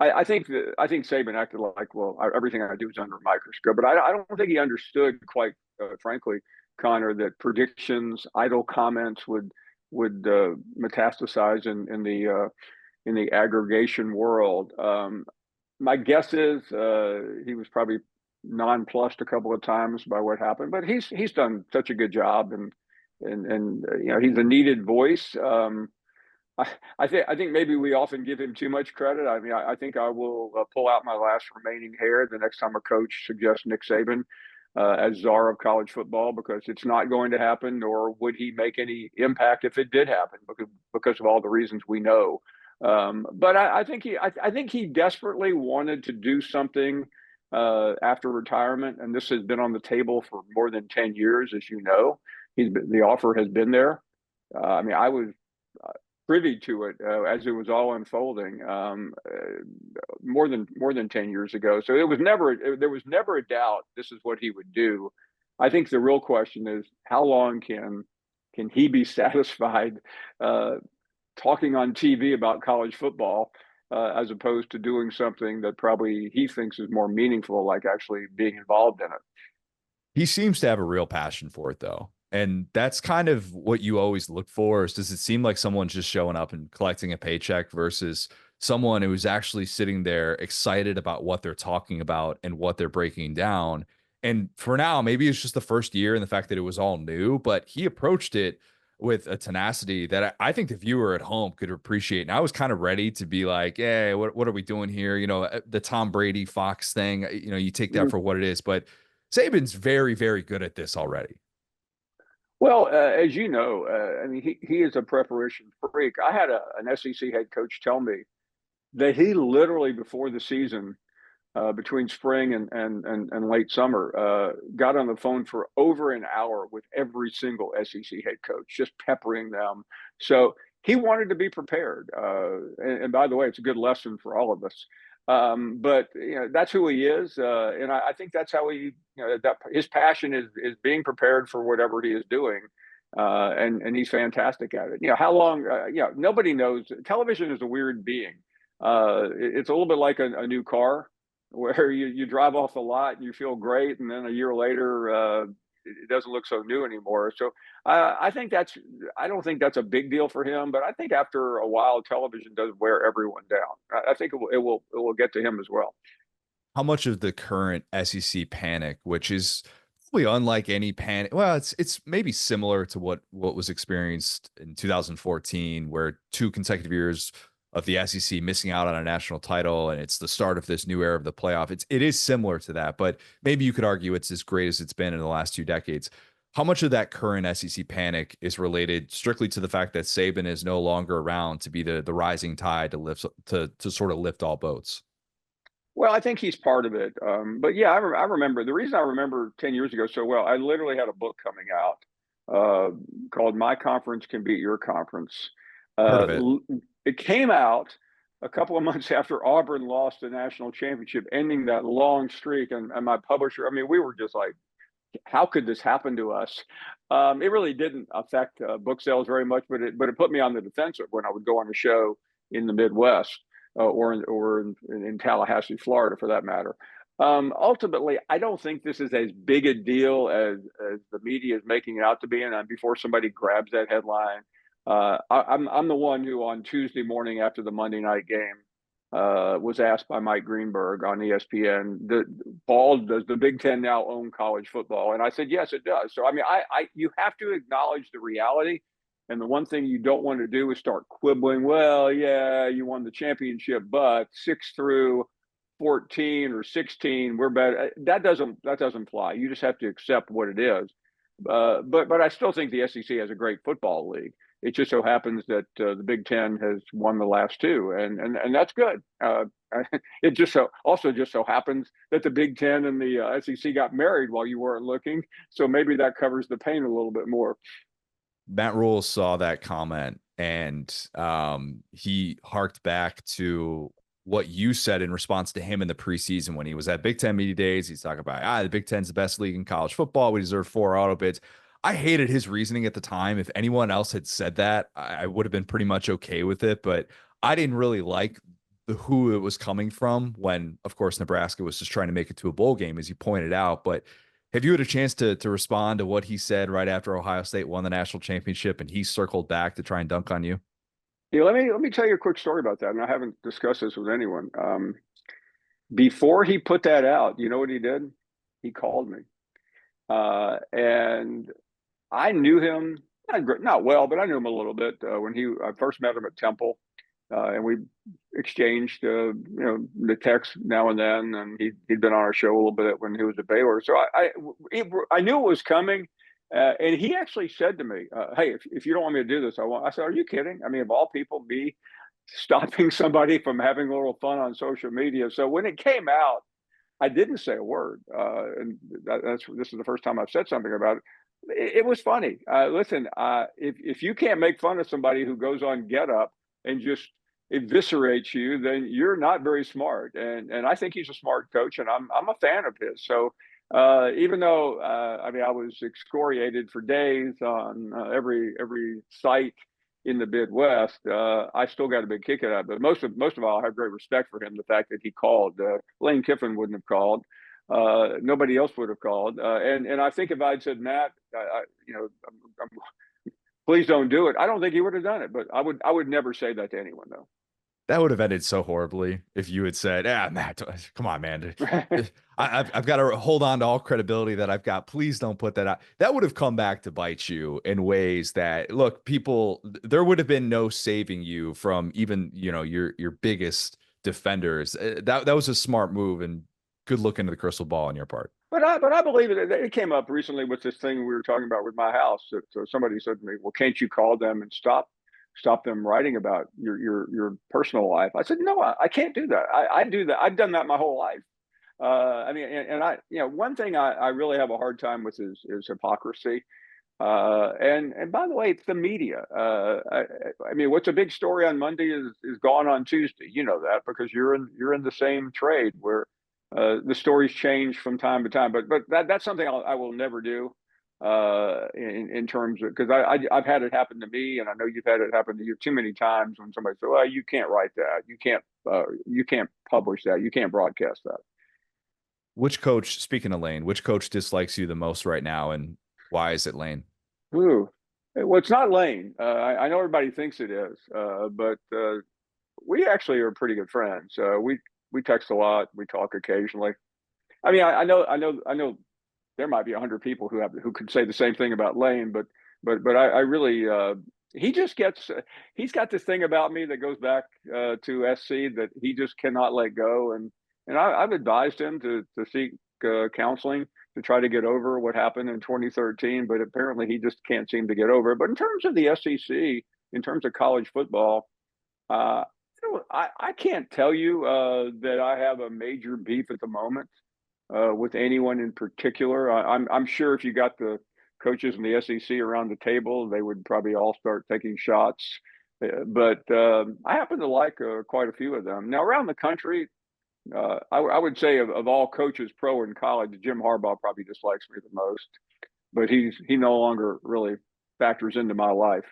I think Saban acted like, well, everything I do is under a microscope, but I don't think he understood, quite frankly, Connor, that predictions, idle comments would metastasize in the aggregation world. My guess is he was probably nonplussed a couple of times by what happened, but he's done such a good job, and he's a needed voice. I think maybe we often give him too much credit. I mean, I think I will pull out my last remaining hair the next time a coach suggests Nick Saban as czar of college football, because it's not going to happen, nor would he make any impact if it did happen, because of all the reasons we know. But I think he desperately wanted to do something after retirement, and this has been on the table for more than 10 years, as you know. The offer has been there. I mean, I was privy to it as it was all unfolding more than 10 years ago. So there was never a doubt this is what he would do. I think the real question is, how long can he be satisfied talking on TV about college football as opposed to doing something that probably he thinks is more meaningful, like actually being involved in it. He seems to have a real passion for it, though. And that's kind of what you always look for, is does it seem like someone's just showing up and collecting a paycheck versus someone who's actually sitting there excited about what they're talking about and what they're breaking down. And for now, maybe it's just the first year and the fact that it was all new, but he approached it with a tenacity that I think the viewer at home could appreciate. And I was kind of ready to be like, hey, what are we doing here? You know, the Tom Brady Fox thing, you know, you take that for what it is, but Saban's very, very good at this already. Well, as you know, I mean, he is a preparation freak. I had an SEC head coach tell me that he literally, before the season, between spring and late summer, got on the phone for over an hour with every single SEC head coach, just peppering them. So he wanted to be prepared. And by the way, it's a good lesson for all of us. But you know, that's who he is, and I think that's how he, that his passion is being prepared for whatever he is doing, and he's fantastic at it. You know, how long? Nobody knows. Television is a weird being. It's a little bit like a new car, where you drive off the lot and you feel great, and then a year later it doesn't look so new anymore. So I don't think that's a big deal for him, but I think after a while, television does wear everyone down. I think it will get to him as well. How much of the current SEC panic, which is probably unlike any panic, well, it's maybe similar to what was experienced in 2014, where 2 consecutive years of the SEC missing out on a national title, and it's the start of this new era of the playoff. It is similar to that, but maybe you could argue it's as great as it's been in the last 2 decades. How much of that current SEC panic is related strictly to the fact that Saban is no longer around to be the rising tide to sort of lift all boats? Well, I think he's part of it. But yeah, I remember, the reason I remember 10 years ago so well, I literally had a book coming out called "My Conference Can Beat Your Conference." Heard of it. It came out a couple of months after Auburn lost the national championship, ending that long streak. And my publisher, I mean, we were just like, how could this happen to us? It really didn't affect book sales very much, but it put me on the defensive when I would go on a show in the Midwest or in Tallahassee, Florida, for that matter. Ultimately, I don't think this is as big a deal as the media is making it out to be. And before somebody grabs that headline, I'm the one who on Tuesday morning after the Monday night game was asked by Mike Greenberg on ESPN, does the Big Ten now own college football? And I said, yes, it does. So, I mean, you have to acknowledge the reality. And the one thing you don't want to do is start quibbling. Well, yeah, you won the championship, but 6 through 14 or 16, we're better. That doesn't fly. You just have to accept what it is. But I still think the SEC has a great football league. It just so happens that the Big Ten has won the last 2, and that's good. It just so happens that the Big Ten and the SEC got married while you weren't looking, so maybe that covers the pain a little bit more. Matt Rhule saw that comment, and he harked back to what you said in response to him in the preseason when he was at Big Ten Media Days. He's talking about, the Big Ten's the best league in college football. We deserve 4 auto bids. I hated his reasoning at the time. If anyone else had said that, I would have been pretty much okay with it, but I didn't really like who it was coming from when, of course, Nebraska was just trying to make it to a bowl game, as you pointed out. But have you had a chance to respond to what he said right after Ohio State won the national championship and he circled back to try and dunk on you? Yeah, let me tell you a quick story about that, and I haven't discussed this with anyone. Before he put that out, you know what he did? He called me, and I knew him not well, but I knew him a little bit when I first met him at Temple. and we exchanged, the text now and then. And he'd been on our show a little bit when he was at Baylor, so I knew it was coming. And he actually said to me, "Hey, if you don't want me to do this, I won't." I said, "Are you kidding? I mean, of all people, me stopping somebody from having a little fun on social media." So when it came out, I didn't say a word, and this is the first time I've said something about it. It was funny. Listen, if you can't make fun of somebody who goes on Get Up and just eviscerates you, then you're not very smart. And I think he's a smart coach, and I'm a fan of his. So even though I mean, I was excoriated for days on every site in the Midwest, I still got a big kick out of it. But most of all, I have great respect for him. The fact that he called, Lane Kiffin wouldn't have called, nobody else would have called, and I think if I'd said, Matt, please don't do it, I don't think he would have done it. But I would never say that to anyone, though. That would have ended so horribly if you had said, Matt, come on, man. I've got to hold on to all credibility that I've got. Please don't put that out. That would have come back to bite you in ways that, look, there would have been no saving you from even, your biggest defenders. That was a smart move, and good look into the crystal ball on your part. But I believe it came up recently with this thing we were talking about with my house. So somebody said to me, "Well, can't you call them and stop them writing about your personal life?" I said, "No, I can't do that. I do that. I've done that my whole life." I mean, and I, one thing I really have a hard time with is hypocrisy. And by the way, it's the media. I mean, what's a big story on Monday is gone on Tuesday. You know that because you're in the same trade where the stories change from time to time. But that's something I will never do. In terms of, because I've had it happen to me, and I know you've had it happen to you too many times when somebody said, "Well, you can't write that, you can't publish that, you can't broadcast that." Which coach, speaking of Lane, which coach dislikes you the most right now, and why is it Lane? Ooh, well, it's not Lane. I know everybody thinks it is, but we actually are pretty good friends. We text a lot, we talk occasionally. I mean, I know there might be 100 people who could say the same thing about Lane, but I really, he's got this thing about me that goes back to SC that he just cannot let go, and I've advised him to seek counseling to try to get over what happened in 2013, but apparently he just can't seem to get over it. But in terms of the SEC, in terms of college football, I can't tell you that I have a major beef at the moment with anyone in particular. I'm sure if you got the coaches in the SEC around the table, they would probably all start taking shots. But I happen to like quite a few of them. Now, around the country, I would say of all coaches, pro and college, Jim Harbaugh probably dislikes me the most. But he no longer really factors into my life.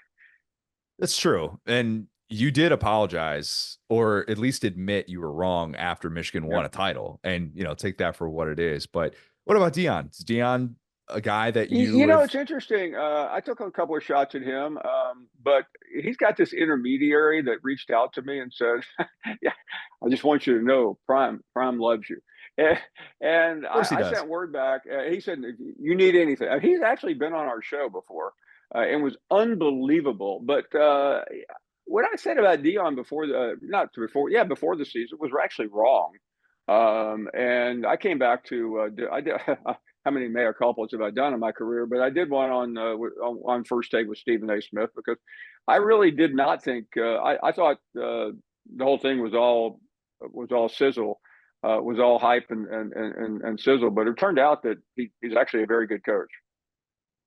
That's true. And you did apologize, or at least admit you were wrong after Michigan won a title, and take that for what it is. But what about Deion? Is Deion a guy that it's interesting. I took a couple of shots at him, but he's got this intermediary that reached out to me and said, "Yeah, I just want you to know, Prime loves you." And I sent word back. He said, "If you need anything," he's actually been on our show before, and was unbelievable. But what I said about Deion before the season was actually wrong. And I came back to I did how many mea culpas have I done in my career? But I did one on First Take with Stephen A. Smith, because I really did not think I thought the whole thing was all sizzle, was all hype and sizzle. But it turned out that he's actually a very good coach.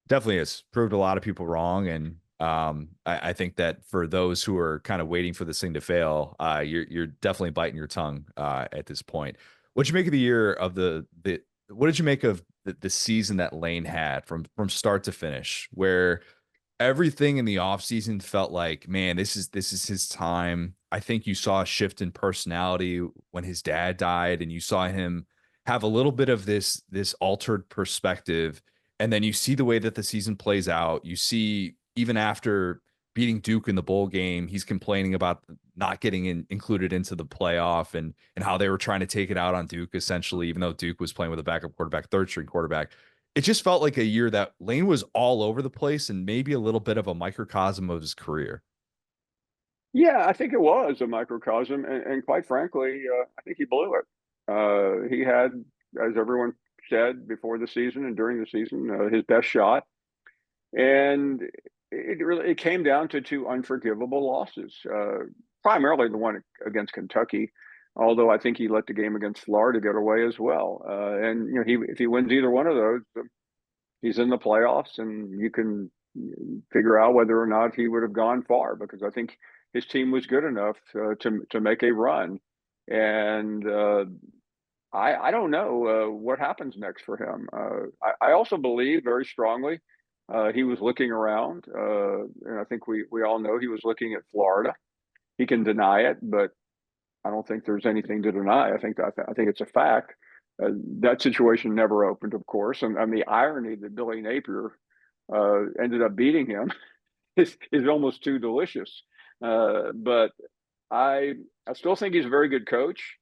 Definitely is. Proved a lot of people wrong, and I think that for those who are kind of waiting for this thing to fail, you're definitely biting your tongue at this point. What'd you make of the year of what did you make of the season that Lane had from start to finish, where everything in the offseason felt like, man, this is his time? I think you saw a shift in personality when his dad died, and you saw him have a little bit of this altered perspective. And then you see the way that the season plays out. You see, even after beating Duke in the bowl game, he's complaining about not getting included into the playoff, and how they were trying to take it out on Duke, essentially, even though Duke was playing with a backup quarterback, third string quarterback. It just felt like a year that Lane was all over the place, and maybe a little bit of a microcosm of his career. Yeah, I think it was a microcosm, and quite frankly, I think he blew it. He had, as everyone said before the season and during the season, his best shot, and it came down to two unforgivable losses. Primarily the one against Kentucky, although I think he let the game against Florida get away as well. And if he wins either one of those, he's in the playoffs, and you can figure out whether or not he would have gone far, because I think his team was good enough to make a run. And I don't know what happens next for him. I also believe very strongly he was looking around, and I think we all know he was looking at Florida. He can deny it, but I don't think there's anything to deny. I think it's a fact. That situation never opened, of course, and the irony that Billy Napier ended up beating him is almost too delicious. But I still think he's a very good coach,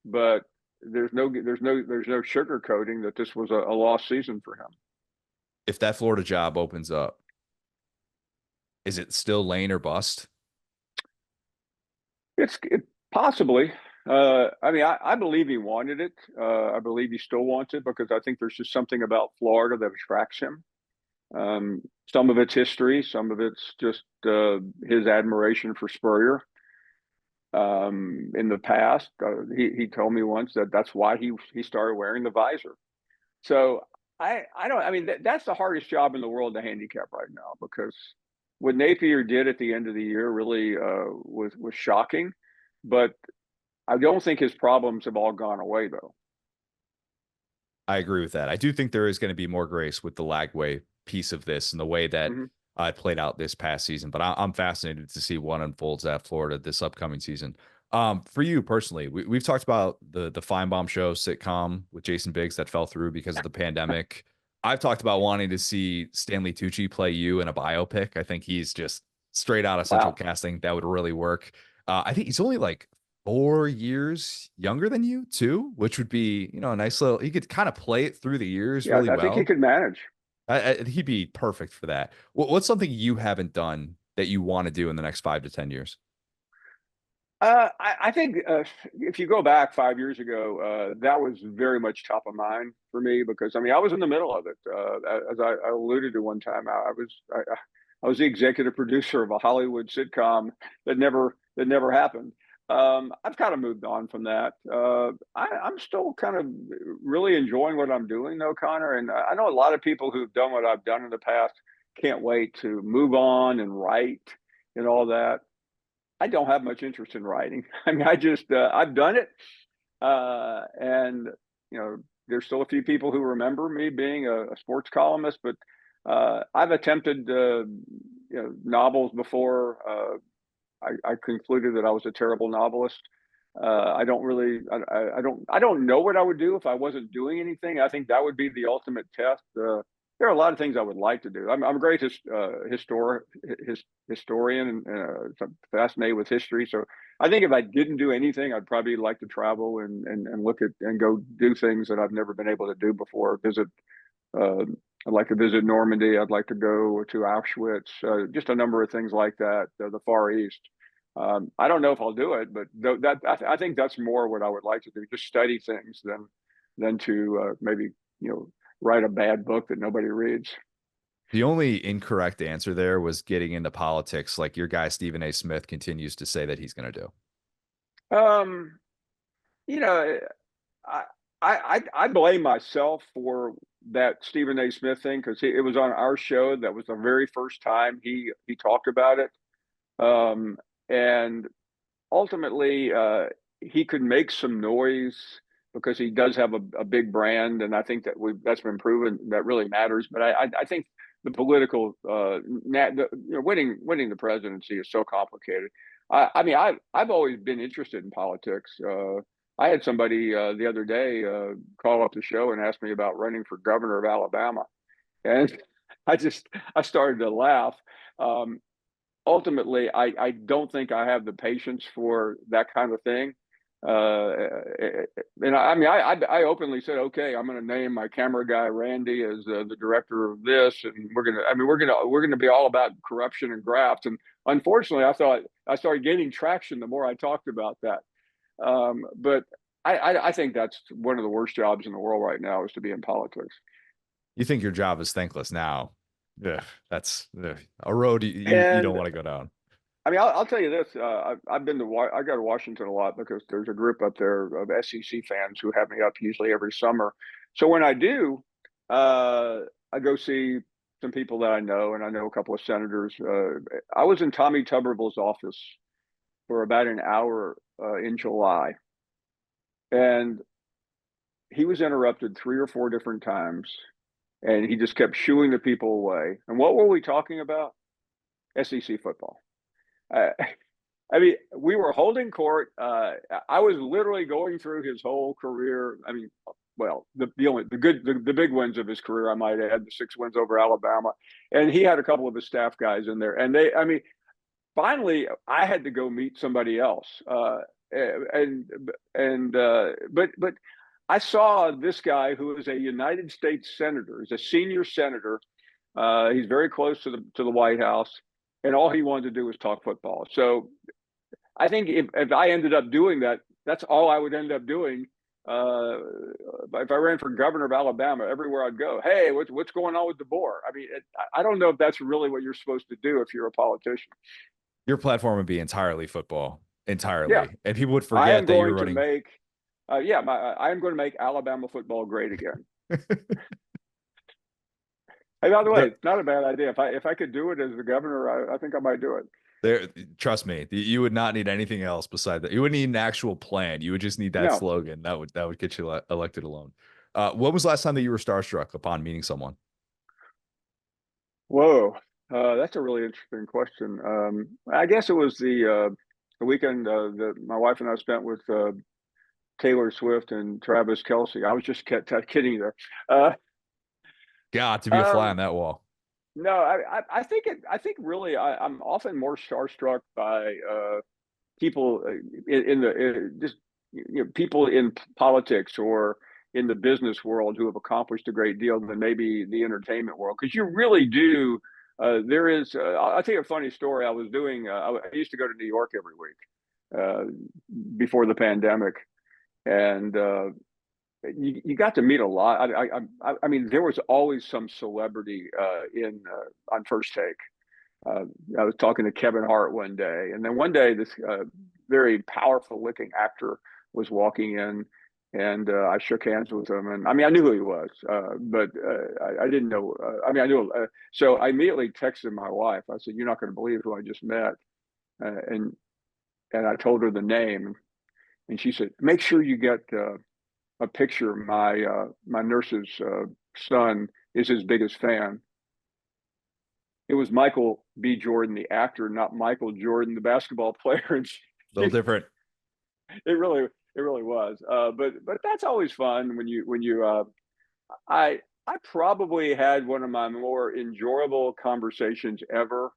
but there's no sugarcoating that this was a lost season for him. If that Florida job opens up, is it still Lane or bust? It's possibly. I believe he wanted it. I believe he still wants it, because I think there's just something about Florida that attracts him. Some of it's history, some of it's just his admiration for Spurrier. In the past, he told me once that's why he started wearing the visor. So I don't. I mean, that's the hardest job in the world to handicap right now, because what Napier did at the end of the year really was shocking, but I don't think his problems have all gone away, though. I agree with that. I do think there is going to be more grace with the Lagway piece of this and the way that it played out this past season. But I'm fascinated to see what unfolds at Florida this upcoming season. For you personally, we've talked about the Finebaum show sitcom with Jason Biggs that fell through because of the pandemic. I've talked about wanting to see Stanley Tucci play you in a biopic. I think he's just straight out of Central Casting. That would really work. I think he's only like 4 years younger than you too, which would be, a nice little, he could kind of play it through the years really well. I think he could manage. He'd be perfect for that. What's something you haven't done that you want to do in the next 5 to 10 years? I think if you go back 5 years ago, that was very much top of mind for me, because I was in the middle of it. As I alluded to one time, I was the executive producer of a Hollywood sitcom that never happened. I've kind of moved on from that. I'm still kind of really enjoying what I'm doing, though, Connor. And I know a lot of people who've done what I've done in the past can't wait to move on and write and all that. I don't have much interest in writing. I've done it. And, there's still a few people who remember me being a sports columnist, but I've attempted, novels before. I concluded that I was a terrible novelist. I don't know what I would do if I wasn't doing anything. I think that would be the ultimate test. There are a lot of things I would like to do. I'm a great historian, and fascinated with history. So I think if I didn't do anything, I'd probably like to travel and look at and go do things that I've never been able to do before. I'd like to visit Normandy. I'd like to go to Auschwitz. Just a number of things like that. The Far East. I don't know if I'll do it, but I think that's more what I would like to do. Just study things than to maybe write a bad book that nobody reads. The only incorrect answer there was getting into politics, like your guy Stephen A. Smith continues to say that he's going to do. I blame myself for that Stephen A. Smith thing, because it was on our show. That was the very first time he talked about it. And ultimately, he could make some noise because he does have a big brand, and I think that's been proven that really matters. But I think the political winning the presidency is so complicated. I've always been interested in politics. I had somebody the other day call up the show and ask me about running for governor of Alabama, and I started to laugh. Ultimately, I don't think I have the patience for that kind of thing. And I openly said, okay, I'm going to name my camera guy Randy as the director of this, and we're going to be all about corruption and graft. And unfortunately, I thought I started gaining traction the more I talked about that. But I think that's one of the worst jobs in the world right now, is to be in politics. You think your job is thankless now? Yeah, that's a road you don't And want to go down. I mean, I'll tell you this: I've been to I go to Washington a lot because there's a group up there of SEC fans who have me up usually every summer. So when I do, I go see some people that I know, and I know a couple of senators. I was in Tommy Tuberville's office for about an hour in July, and he was interrupted 3 or 4 different times, and he just kept shooing the people away. And what were we talking about? SEC football. Uh, I mean, we were holding court. I was literally going through his whole career. I mean, well, the big wins of his career, I might add, the 6 wins over Alabama, and he had a couple of his staff guys in there. And I mean, finally, I had to go meet somebody else. But I saw this guy who is a United States senator. He's a senior senator. He's very close to the White House, and all he wanted to do was talk football. So I think if I ended up doing that, that's all I would end up doing. If I ran for governor of Alabama, everywhere I'd go, hey, what's going on with the boar? I mean, I don't know if that's really what you're supposed to do if you're a politician. Your platform would be entirely football, entirely, Yeah. and people would I am forget that you're going to running. make, I am going to make Alabama football great again. Hey, by the way, it's not a bad idea. If I could do it as the governor, I think I might do it. Trust me, you would not need anything else beside that. You wouldn't need an actual plan. You would just need that No. slogan. That would get you elected alone. When was the last time that you were starstruck upon meeting someone? Whoa, that's a really interesting question. I guess it was the weekend that my wife and I spent with Taylor Swift and Travis Kelce. I was just kidding you there. Got to be a fly on that wall. No, I think really I'm often more starstruck by people just people in politics or in the business world who have accomplished a great deal than maybe the entertainment world, because you really do. There is. I'll tell you a funny story. I was doing. I used to go to New York every week before the pandemic, and you got to meet a lot. I mean, there was always some celebrity on First Take. I was talking to Kevin Hart one day, and then one day this very powerful looking actor was walking in, and I shook hands with him. And I mean, I knew who he was, but I didn't know. I mean, I knew. So I immediately texted my wife. I said, "You're not going to believe who I just met," and I told her the name, and she said, "Make sure you get a picture. My nurse's son is his biggest fan." It was Michael B. Jordan, the actor, not Michael Jordan, the basketball player. And A little different. It really was. But that's always fun when you. I probably had one of my more enjoyable conversations ever.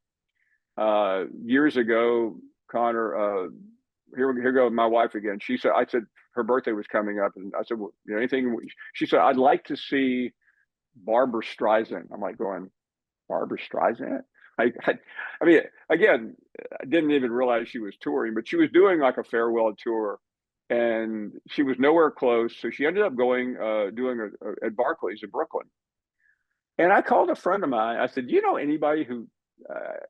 Years ago, Connor. Here goes my wife again. I said her birthday was coming up, and I said, well, anything? She said, I'd like to see Barbara Streisand. I'm like going, Barbara Streisand? I mean, again, I didn't even realize she was touring, but she was doing like a farewell tour, and she was nowhere close. So she ended up doing at Barclays in Brooklyn. And I called a friend of mine. I said, do you know anybody who,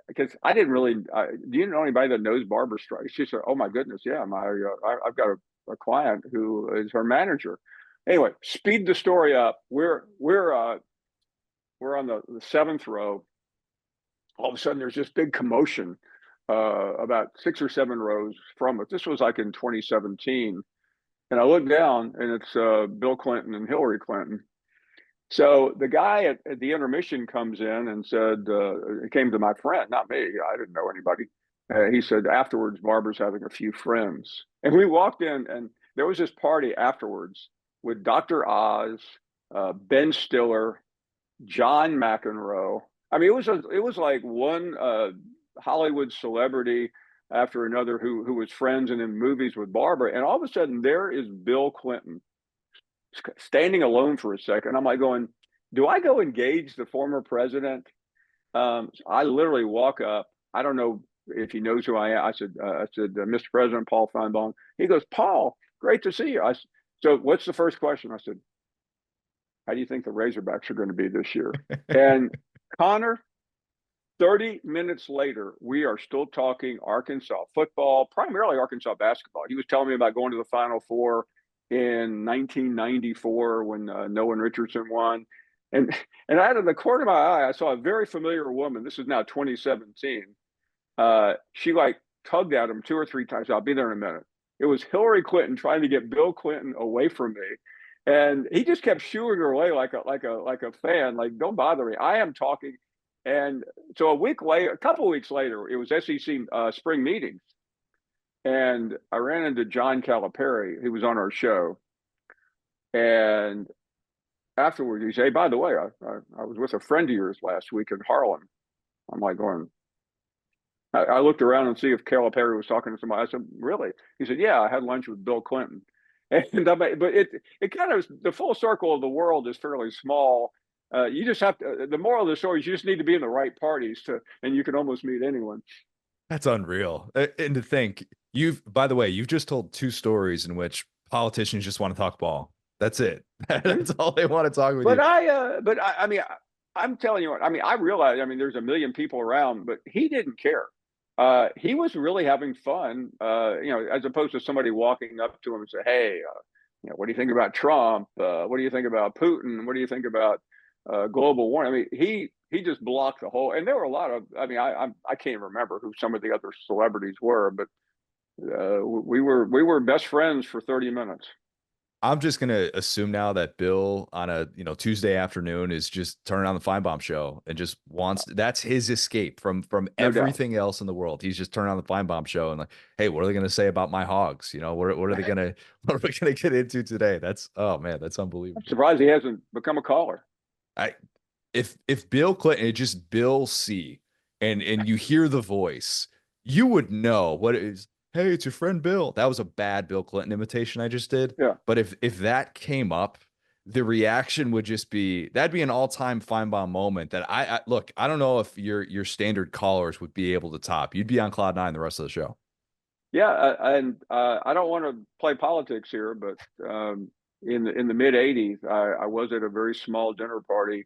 because I didn't really, do you know anybody that knows Barbara Streisand? She said, oh my goodness, yeah, I've got a client who is her manager. Anyway, speed the story up. We're on the 7th row. All of a sudden, there's this big commotion about 6 or 7 rows from us. This was like in 2017. And I look down, and it's Bill Clinton and Hillary Clinton. So the guy at the intermission comes in and said, it came to my friend, not me. I didn't know anybody. He said, afterwards, Barbara's having a few friends. And we walked in, and there was this party afterwards with Dr. Oz, Ben Stiller, John McEnroe. I mean, it was like one Hollywood celebrity after another who was friends and in movies with Barbara. And all of a sudden, there is Bill Clinton standing alone for a second. I'm like going, do I go engage the former president? I literally walk up. I don't know if he knows who I am. I said, Mr. President, Paul Finebaum. He goes, Paul, great to see you. So what's the first question? I said, how do you think the Razorbacks are going to be this year? And Connor, 30 minutes later, we are still talking Arkansas football, primarily Arkansas basketball. He was telling me about going to the Final Four in 1994 when Nolan Richardson won. And out of the corner of my eye, I saw a very familiar woman. This is now 2017. She like tugged at him 2 or 3 times. I'll be there in a minute. It was Hillary Clinton trying to get Bill Clinton away from me. And he just kept shooing her away like a fan, like, don't bother me. I am talking. And so a couple of weeks later, it was SEC spring meetings. And I ran into John Calipari, who was on our show. And afterwards, he said, hey, by the way, I was with a friend of yours last week in Harlem. I'm like going, I looked around and see if Calipari was talking to somebody. I said, really? He said, yeah, I had lunch with Bill Clinton. And but it kind of, the full circle of the world is fairly small. You just have to, the moral of the story is you just need to be in the right parties and you can almost meet anyone. That's unreal. And to think, by the way, you've just told 2 stories in which politicians just want to talk ball. That's it. That's all they want to talk with you. I mean, I'm telling you what, I mean, I realize, I mean, there's a million people around, but he didn't care. He was really having fun, as opposed to somebody walking up to him and say, hey, what do you think about Trump? What do you think about Putin? What do you think about global warming? I mean, he just blocked the whole, and there were a lot of, I mean, I can't remember who some of the other celebrities were, but we were best friends for 30 minutes. I'm just going to assume now that Bill on a Tuesday afternoon is just turning on the Finebaum show and just that's his escape from everything else in the world. He's just turning on the Finebaum show and like, hey, what are they going to say about my hogs? What are they going to, what are we going to get into today? Oh man, that's unbelievable. I'm surprised he hasn't become a caller. If Bill Clinton, it's just Bill C and you hear the voice, you would know what it is. Hey, it's your friend Bill. That was a bad Bill Clinton imitation I just did. Yeah. But if that came up, the reaction would just be, that'd be an all-time Finebaum moment that I look, I don't know if your standard callers would be able to top. You'd be on cloud 9 the rest of the show. Yeah, and I don't want to play politics here, but in the mid 80s, I was at a very small dinner party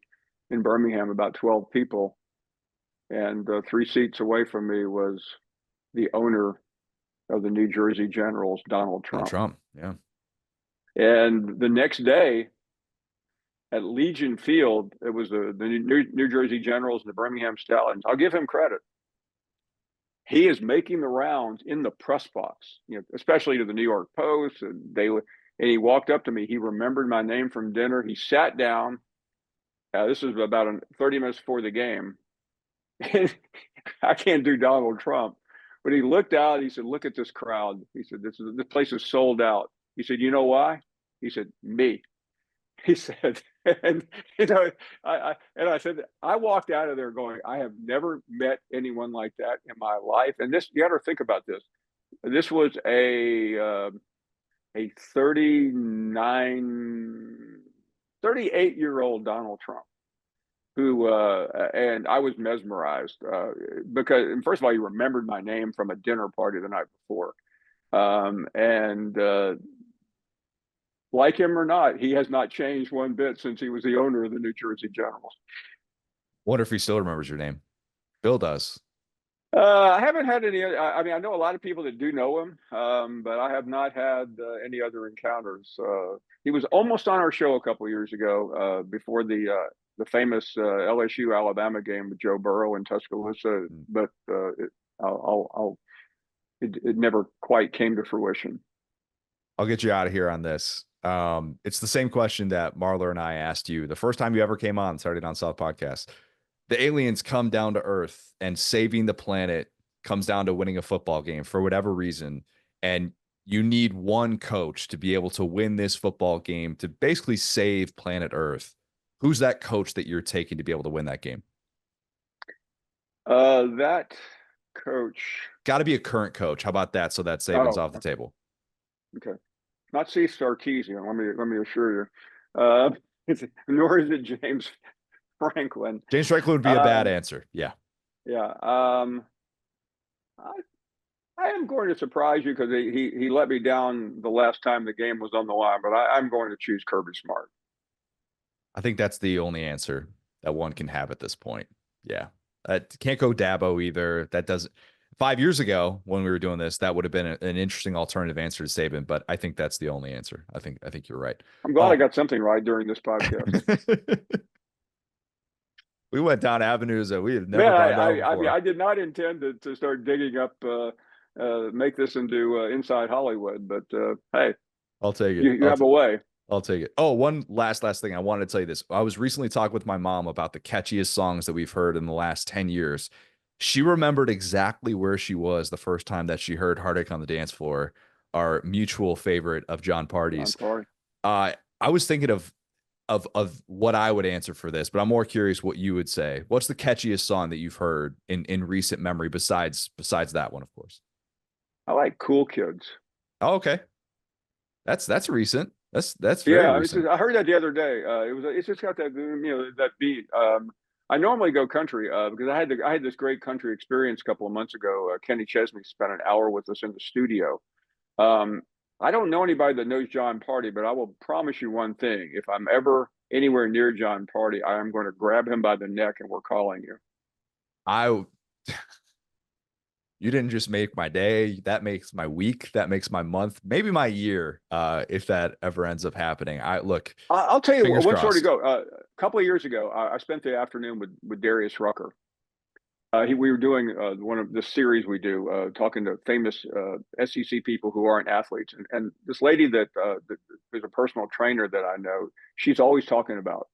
in Birmingham, about 12 people, and 3 seats away from me was the owner of the New Jersey Generals, Donald Trump. Yeah. And the next day at Legion Field, it was the New Jersey Generals and the Birmingham Stallions. I'll give him credit. He is making the rounds in the press box, especially to the New York Post. And he walked up to me. He remembered my name from dinner. He sat down. This was about 30 minutes before the game. I can't do Donald Trump. But he looked out, he said, look at this crowd. He said, this place is sold out. He said, you know why? He said, me. He said, and I said, I walked out of there going, I have never met anyone like that in my life. And this, you got to think about this. This was a 38-year-old Donald Trump. Who and I was mesmerized because, first of all, he remembered my name from a dinner party the night before, and like him or not, he has not changed one bit since he was the owner of the New Jersey Generals. Wonder if he still remembers your name. Bill does. I haven't had any. I mean, I know a lot of people that do know him, but I have not had any other encounters. He was almost on our show a couple of years ago before the famous LSU Alabama game with Joe Burrow in Tuscaloosa, but it never quite came to fruition. I'll get you out of here on this. It's the same question that Marler and I asked you the first time you ever came on Saturday Down South podcast. The aliens come down to Earth and saving the planet comes down to winning a football game for whatever reason. And you need one coach to be able to win this football game to basically save planet Earth. Who's that coach that you're taking to be able to win that game? That coach got to be a current coach. How about that? So that Saban's off the table. Okay, not Steve Sarkisian. Let me assure you. Nor is it James Franklin. James Franklin would be a bad answer. Yeah. Yeah. I am going to surprise you because he let me down the last time the game was on the line, but I'm going to choose Kirby Smart. I think that's the only answer that one can have at this point. Yeah. Can't go Dabo either. That doesn't. 5 years ago when we were doing this, that would have been an interesting alternative answer to Saban, but I think that's the only answer. I think you're right. I'm glad I got something right during this podcast. We went down avenues that we had never Man, gone down before. I mean, I did not intend to start digging up, make this into Inside Hollywood, but hey, I'll take it. You have a way. I'll take it. Oh, one last thing. I wanted to tell you this. I was recently talking with my mom about the catchiest songs that we've heard in the last 10 years. She remembered exactly where she was the first time that she heard Heartache on the Dance Floor, our mutual favorite of John Party's. I was thinking of what I would answer for this, but I'm more curious what you would say. What's the catchiest song that you've heard in recent memory besides that one, of course? I like Cool Kids. Oh, okay. That's recent. That's very recent. I heard that the other day. It's just got that that beat. I normally go country because I had this great country experience a couple of months ago. Kenny Chesney spent an hour with us in the studio. I don't know anybody that knows John Party, but I will promise you one thing: if I'm ever anywhere near John Party, I am going to grab him by the neck and we're calling you. You didn't just make my day. That makes my week. That makes my month. Maybe my year. If that ever ends up happening. I'll tell you one story to go. A couple of years ago, I spent the afternoon with Darius Rucker. We were doing one of the series we do, talking to famous SEC people who aren't athletes, and this lady that is a personal trainer that I know. She's always talking about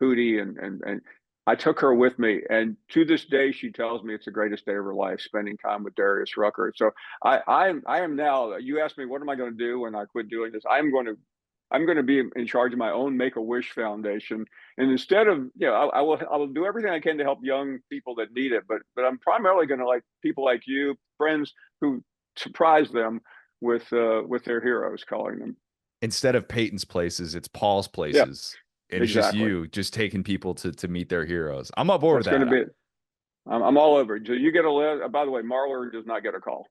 Hootie and I took her with me, and to this day, she tells me it's the greatest day of her life, spending time with Darius Rucker. So I am now. You asked me, what am I going to do when I quit doing this? I'm going to be in charge of my own Make-A-Wish Foundation, and instead of I will do everything I can to help young people that need it. But I'm primarily going to like people like you, friends who surprise them with their heroes, calling them. Instead of Peyton's places, it's Paul's places. Yeah. And it's just you just taking people to meet their heroes. I'm on board with that. I'm all over it. You get a list. By the way, Marler does not get a call.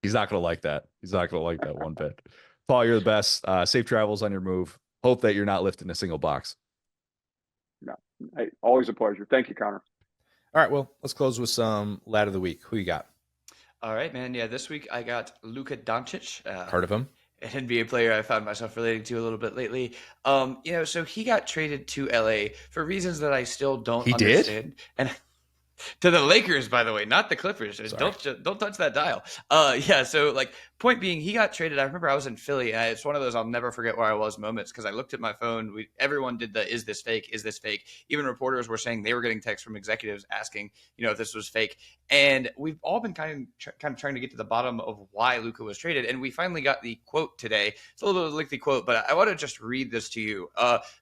He's not going to like that. He's not going to like that one bit. Paul, you're the best. Safe travels on your move. Hope that you're not lifting a single box. No, hey, always a pleasure. Thank you, Connor. All right, well, let's close with some lad of the week. Who you got? All right, man. Yeah, this week I got Luka Doncic. Heard of him? An NBA player I found myself relating to a little bit lately. So he got traded to LA for reasons that I still don't understand. And to the Lakers, by the way, not the Clippers. Don't touch that dial. So like point being, he got traded. I remember I was in Philly, and it's one of those I'll never forget where I was moments because I looked at my phone. Everyone did the "Is this fake? Is this fake?" Even reporters were saying they were getting texts from executives asking, if this was fake. And we've all been kind of trying to get to the bottom of why Luka was traded, and we finally got the quote today. It's a little bit of a lengthy quote, but I want to just read this to you.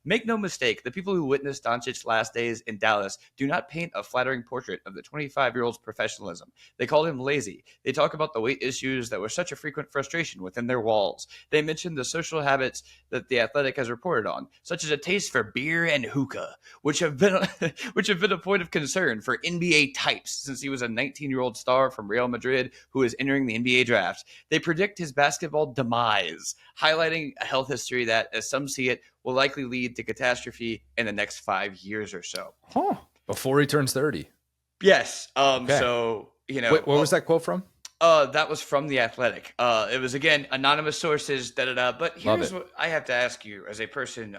Make no mistake, the people who witnessed Doncic's last days in Dallas do not paint a flattering portrait of the 25-year-old's professionalism. They called him lazy. They talk about the weight issues that were such a frequent frustration within their walls. They mentioned the social habits that The Athletic has reported on, such as a taste for beer and hookah, which have been a point of concern for NBA types since he was a 19-year-old star from Real Madrid who is entering the NBA draft. They predict his basketball demise, highlighting a health history that, as some see it, will likely lead to catastrophe in the next 5 years or so. Huh. Before he turns 30. Yes. Okay. So, Wait, what was that quote from? That was from The Athletic. It was, again, anonymous sources, But here's what I have to ask you as a person,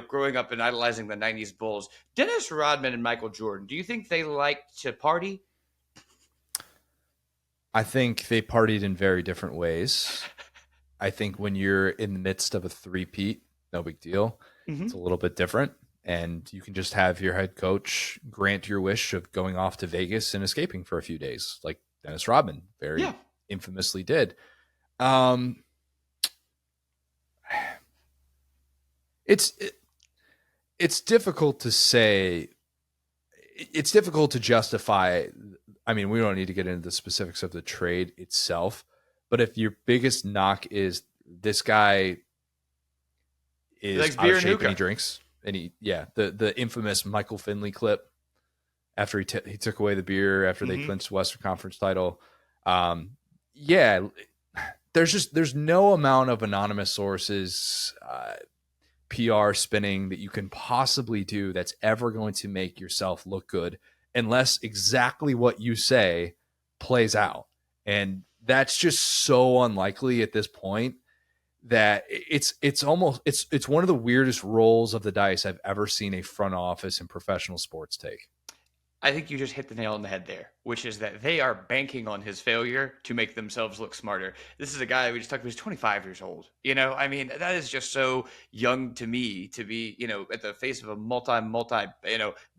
growing up and idolizing the 90s Bulls. Dennis Rodman and Michael Jordan, do you think they liked to party? I think they partied in very different ways. I think when you're in the midst of a three-peat, no big deal. Mm-hmm. It's a little bit different. And you can just have your head coach grant your wish of going off to Vegas and escaping for a few days, like Dennis Rodman very infamously did. It's difficult to say. It's difficult to justify. I mean, we don't need to get into the specifics of the trade itself, but if your biggest knock is this guy is out of shape and he drinks, and the infamous Michael Finley clip after he took away the beer after they clinched the Western Conference title. Yeah, there's no amount of anonymous sources, PR spinning that you can possibly do that's ever going to make yourself look good unless exactly what you say plays out. And that's just so unlikely at this point that it's one of the weirdest rolls of the dice I've ever seen a front office in professional sports take. I think you just hit the nail on the head there, which is that they are banking on his failure to make themselves look smarter. This is a guy we just talked about, he's 25 years old. I mean, that is just so young to me to be, at the face of a multi,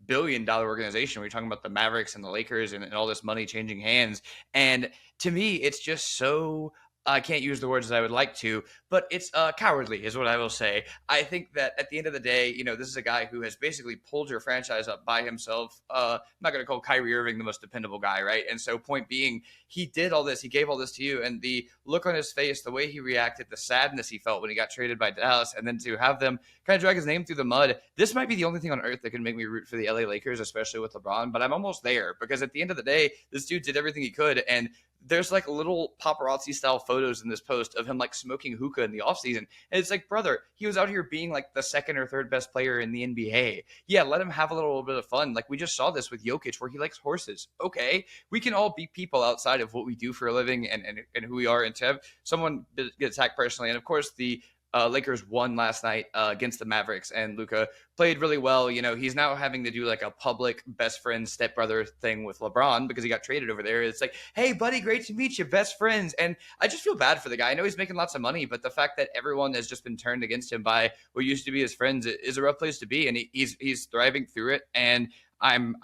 billion-dollar organization. We're talking about the Mavericks and the Lakers and all this money changing hands. And to me, it's just so... I can't use the words as I would like to, but it's cowardly is what I will say. I think that at the end of the day, this is a guy who has basically pulled your franchise up by himself. I'm not going to call Kyrie Irving the most dependable guy, right? And so point being, he did all this. He gave all this to you. And the look on his face, the way he reacted, the sadness he felt when he got traded by Dallas, and then to have them kind of drag his name through the mud. This might be the only thing on earth that can make me root for the LA Lakers, especially with LeBron. But I'm almost there because at the end of the day, this dude did everything he could. And there's like little paparazzi style photos in this post of him like smoking hookah in the offseason. And it's like, brother, he was out here being like the second or third best player in the NBA. Yeah, let him have a little bit of fun. Like we just saw this with Jokic where he likes horses. Okay, we can all be people outside of what we do for a living and who we are. And to have someone get attacked personally. And of course, the Lakers won last night against the Mavericks, and Luka played really well. He's now having to do like a public best friend stepbrother thing with LeBron because he got traded over there. It's like, hey, buddy, great to meet you, best friends. And I just feel bad for the guy. I know he's making lots of money, but the fact that everyone has just been turned against him by what used to be his friends is a rough place to be, and he's thriving through it. And I'm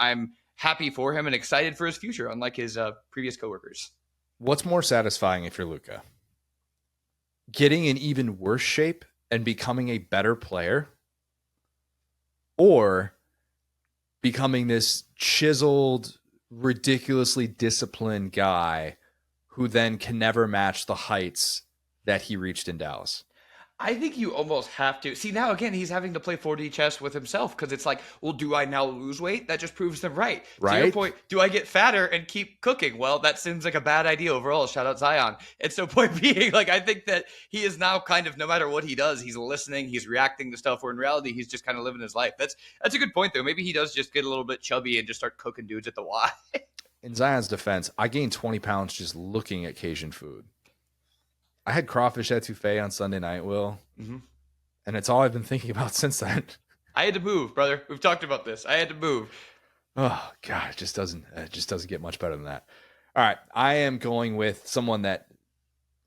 happy for him and excited for his future, unlike his previous coworkers. What's more satisfying if you're Luka? Getting in even worse shape and becoming a better player, or becoming this chiseled, ridiculously disciplined guy who then can never match the heights that he reached in Dallas? I think you almost have to. See, now again, he's having to play 4D chess with himself because it's like, well, do I now lose weight? That just proves them right. To your point, do I get fatter and keep cooking? Well, that seems like a bad idea overall. Shout out Zion. And so point being, like, I think that he is now kind of, no matter what he does, he's listening, he's reacting to stuff, where in reality, he's just kind of living his life. That's a good point, though. Maybe he does just get a little bit chubby and just start cooking dudes at the Y. In Zion's defense, I gained 20 pounds just looking at Cajun food. I had crawfish etouffee on Sunday night, Will, and it's all I've been thinking about since then. I had to move, brother. We've talked about this. I had to move. Oh God, it just doesn't get much better than that. All right, I am going with someone that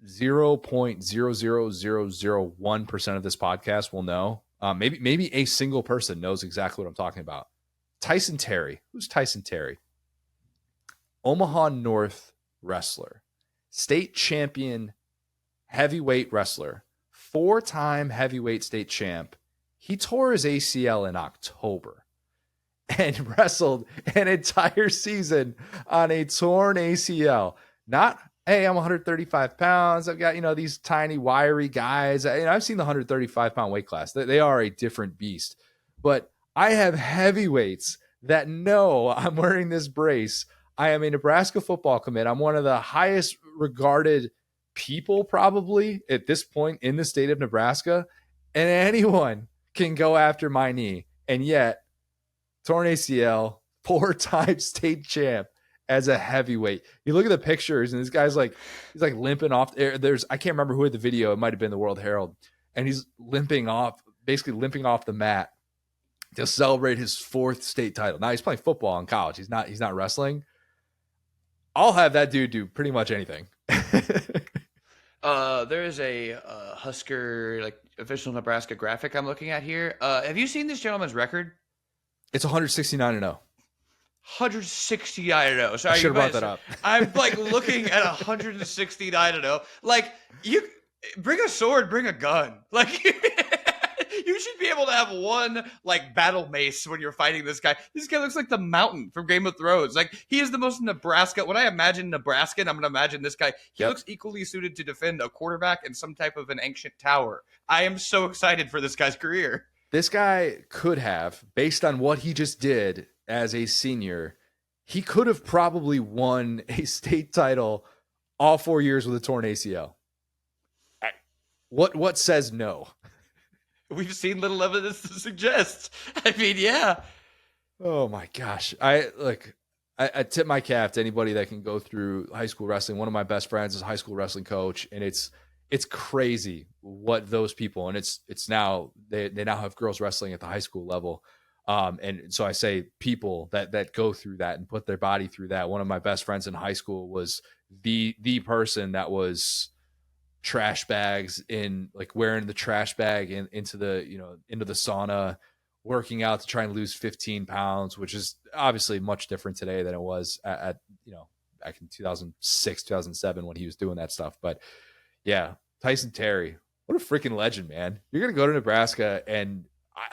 0.00001% of this podcast will know. Maybe a single person knows exactly what I'm talking about. Tyson Terry. Who's Tyson Terry? Omaha North wrestler, state champion heavyweight wrestler, 4-time heavyweight state champ. He tore his ACL in October and wrestled an entire season on a torn ACL. Not, hey, I'm 135 pounds. I've got, these tiny, wiry guys. I've seen the 135-pound weight class. They are a different beast. But I have heavyweights that know I'm wearing this brace. I am a Nebraska football commit. I'm one of the highest regarded people probably at this point in the state of Nebraska, and anyone can go after my knee. And yet, torn ACL, 4-time state champ as a heavyweight. You look at the pictures, and this guy's like, he's like limping off. I can't remember who had the video. It might have been the World Herald, and he's basically limping off the mat to celebrate his 4th state title. Now he's playing football in college. He's not wrestling. I'll have that dude do pretty much anything. There is a Husker, like, official Nebraska graphic I'm looking at here. Have you seen this gentleman's record? It's 169-0. 169-0. Sorry, I should have brought that up. I'm like looking at 169-0. Like, you bring a sword, bring a gun. Like, you should be able to have one like battle mace when you're fighting this guy. This guy looks like the Mountain from Game of Thrones. Like, he is the most Nebraska. When I imagine Nebraskan, I'm going to imagine this guy. He looks equally suited to defend a quarterback and some type of an ancient tower. I am so excited for this guy's career. This guy could have, based on what he just did as a senior, he could have probably won a state title all 4 years with a torn ACL. What says no? We've seen little evidence to suggest. I mean, yeah. Oh my gosh. I tip my cap to anybody that can go through high school wrestling. One of my best friends is a high school wrestling coach, and it's crazy what those people, and it's now they now have girls wrestling at the high school level. And so I say people that go through that and put their body through that. One of my best friends in high school was the person that was trash bags in, like, wearing the trash bag into the sauna, working out to try and lose 15 pounds, which is obviously much different today than it was at back in 2006, 2007 when he was doing that stuff. But yeah, Tyson Terry, what a freaking legend, man. You're going to go to Nebraska, and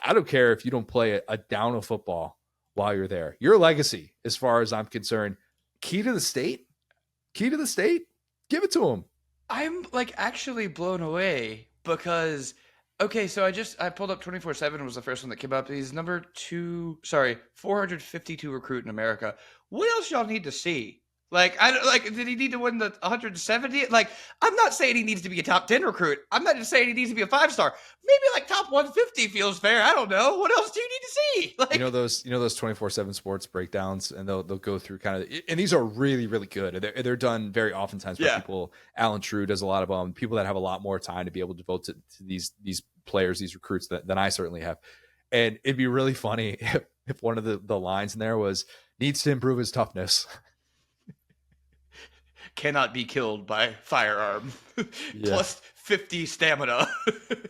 I don't care if you don't play a down of football while you're there. Your legacy, as far as I'm concerned, key to the state, give it to him. I'm like actually blown away because, okay, so I pulled up 24/7 was the first one that came up. He's number 452 recruit in America. What else y'all need to see? Like, did he need to win the 170? Like, I'm not saying he needs to be a top 10 recruit. I'm not just saying he needs to be a 5-star. Maybe like top 150 feels fair. I don't know. What else do you need to see? Like, those 24/7 sports breakdowns, and they'll go through kind of, and these are really, really good. They're done very oftentimes by people. Alan True does a lot of them. People that have a lot more time to be able to devote to these players, these recruits than I certainly have. And it'd be really funny if one of the lines in there was, needs to improve his toughness. Cannot be killed by firearm. Plus 50 stamina.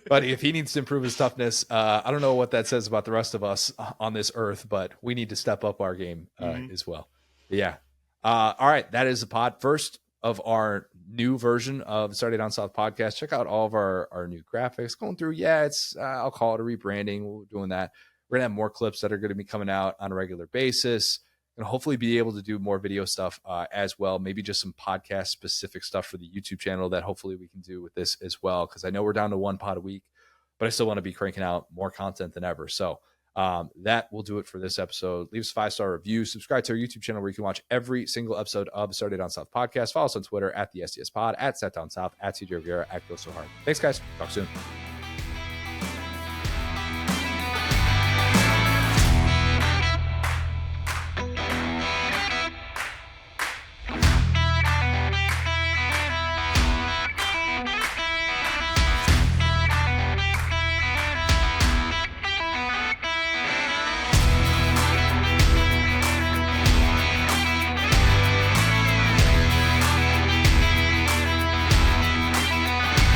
Buddy, if he needs to improve his toughness, I don't know what that says about the rest of us on this earth, but we need to step up our game as well. But yeah. All right. That is the pod. First of our new version of the Saturday Down South podcast. Check out all of our new graphics going through. Yeah, it's I'll call it a rebranding. We're doing that. We're going to have more clips that are going to be coming out on a regular basis. And hopefully be able to do more video stuff as well. Maybe just some podcast specific stuff for the YouTube channel that hopefully we can do with this as well. Because I know we're down to 1 pod a week, but I still want to be cranking out more content than ever. So that will do it for this episode. Leave us a 5-star review. Subscribe to our YouTube channel where you can watch every single episode of the Saturday Down South podcast. Follow us on Twitter at the SDS Pod, at SatDownSouth, at CJ Rivera, at Go So Hard. Thanks, guys. Talk soon.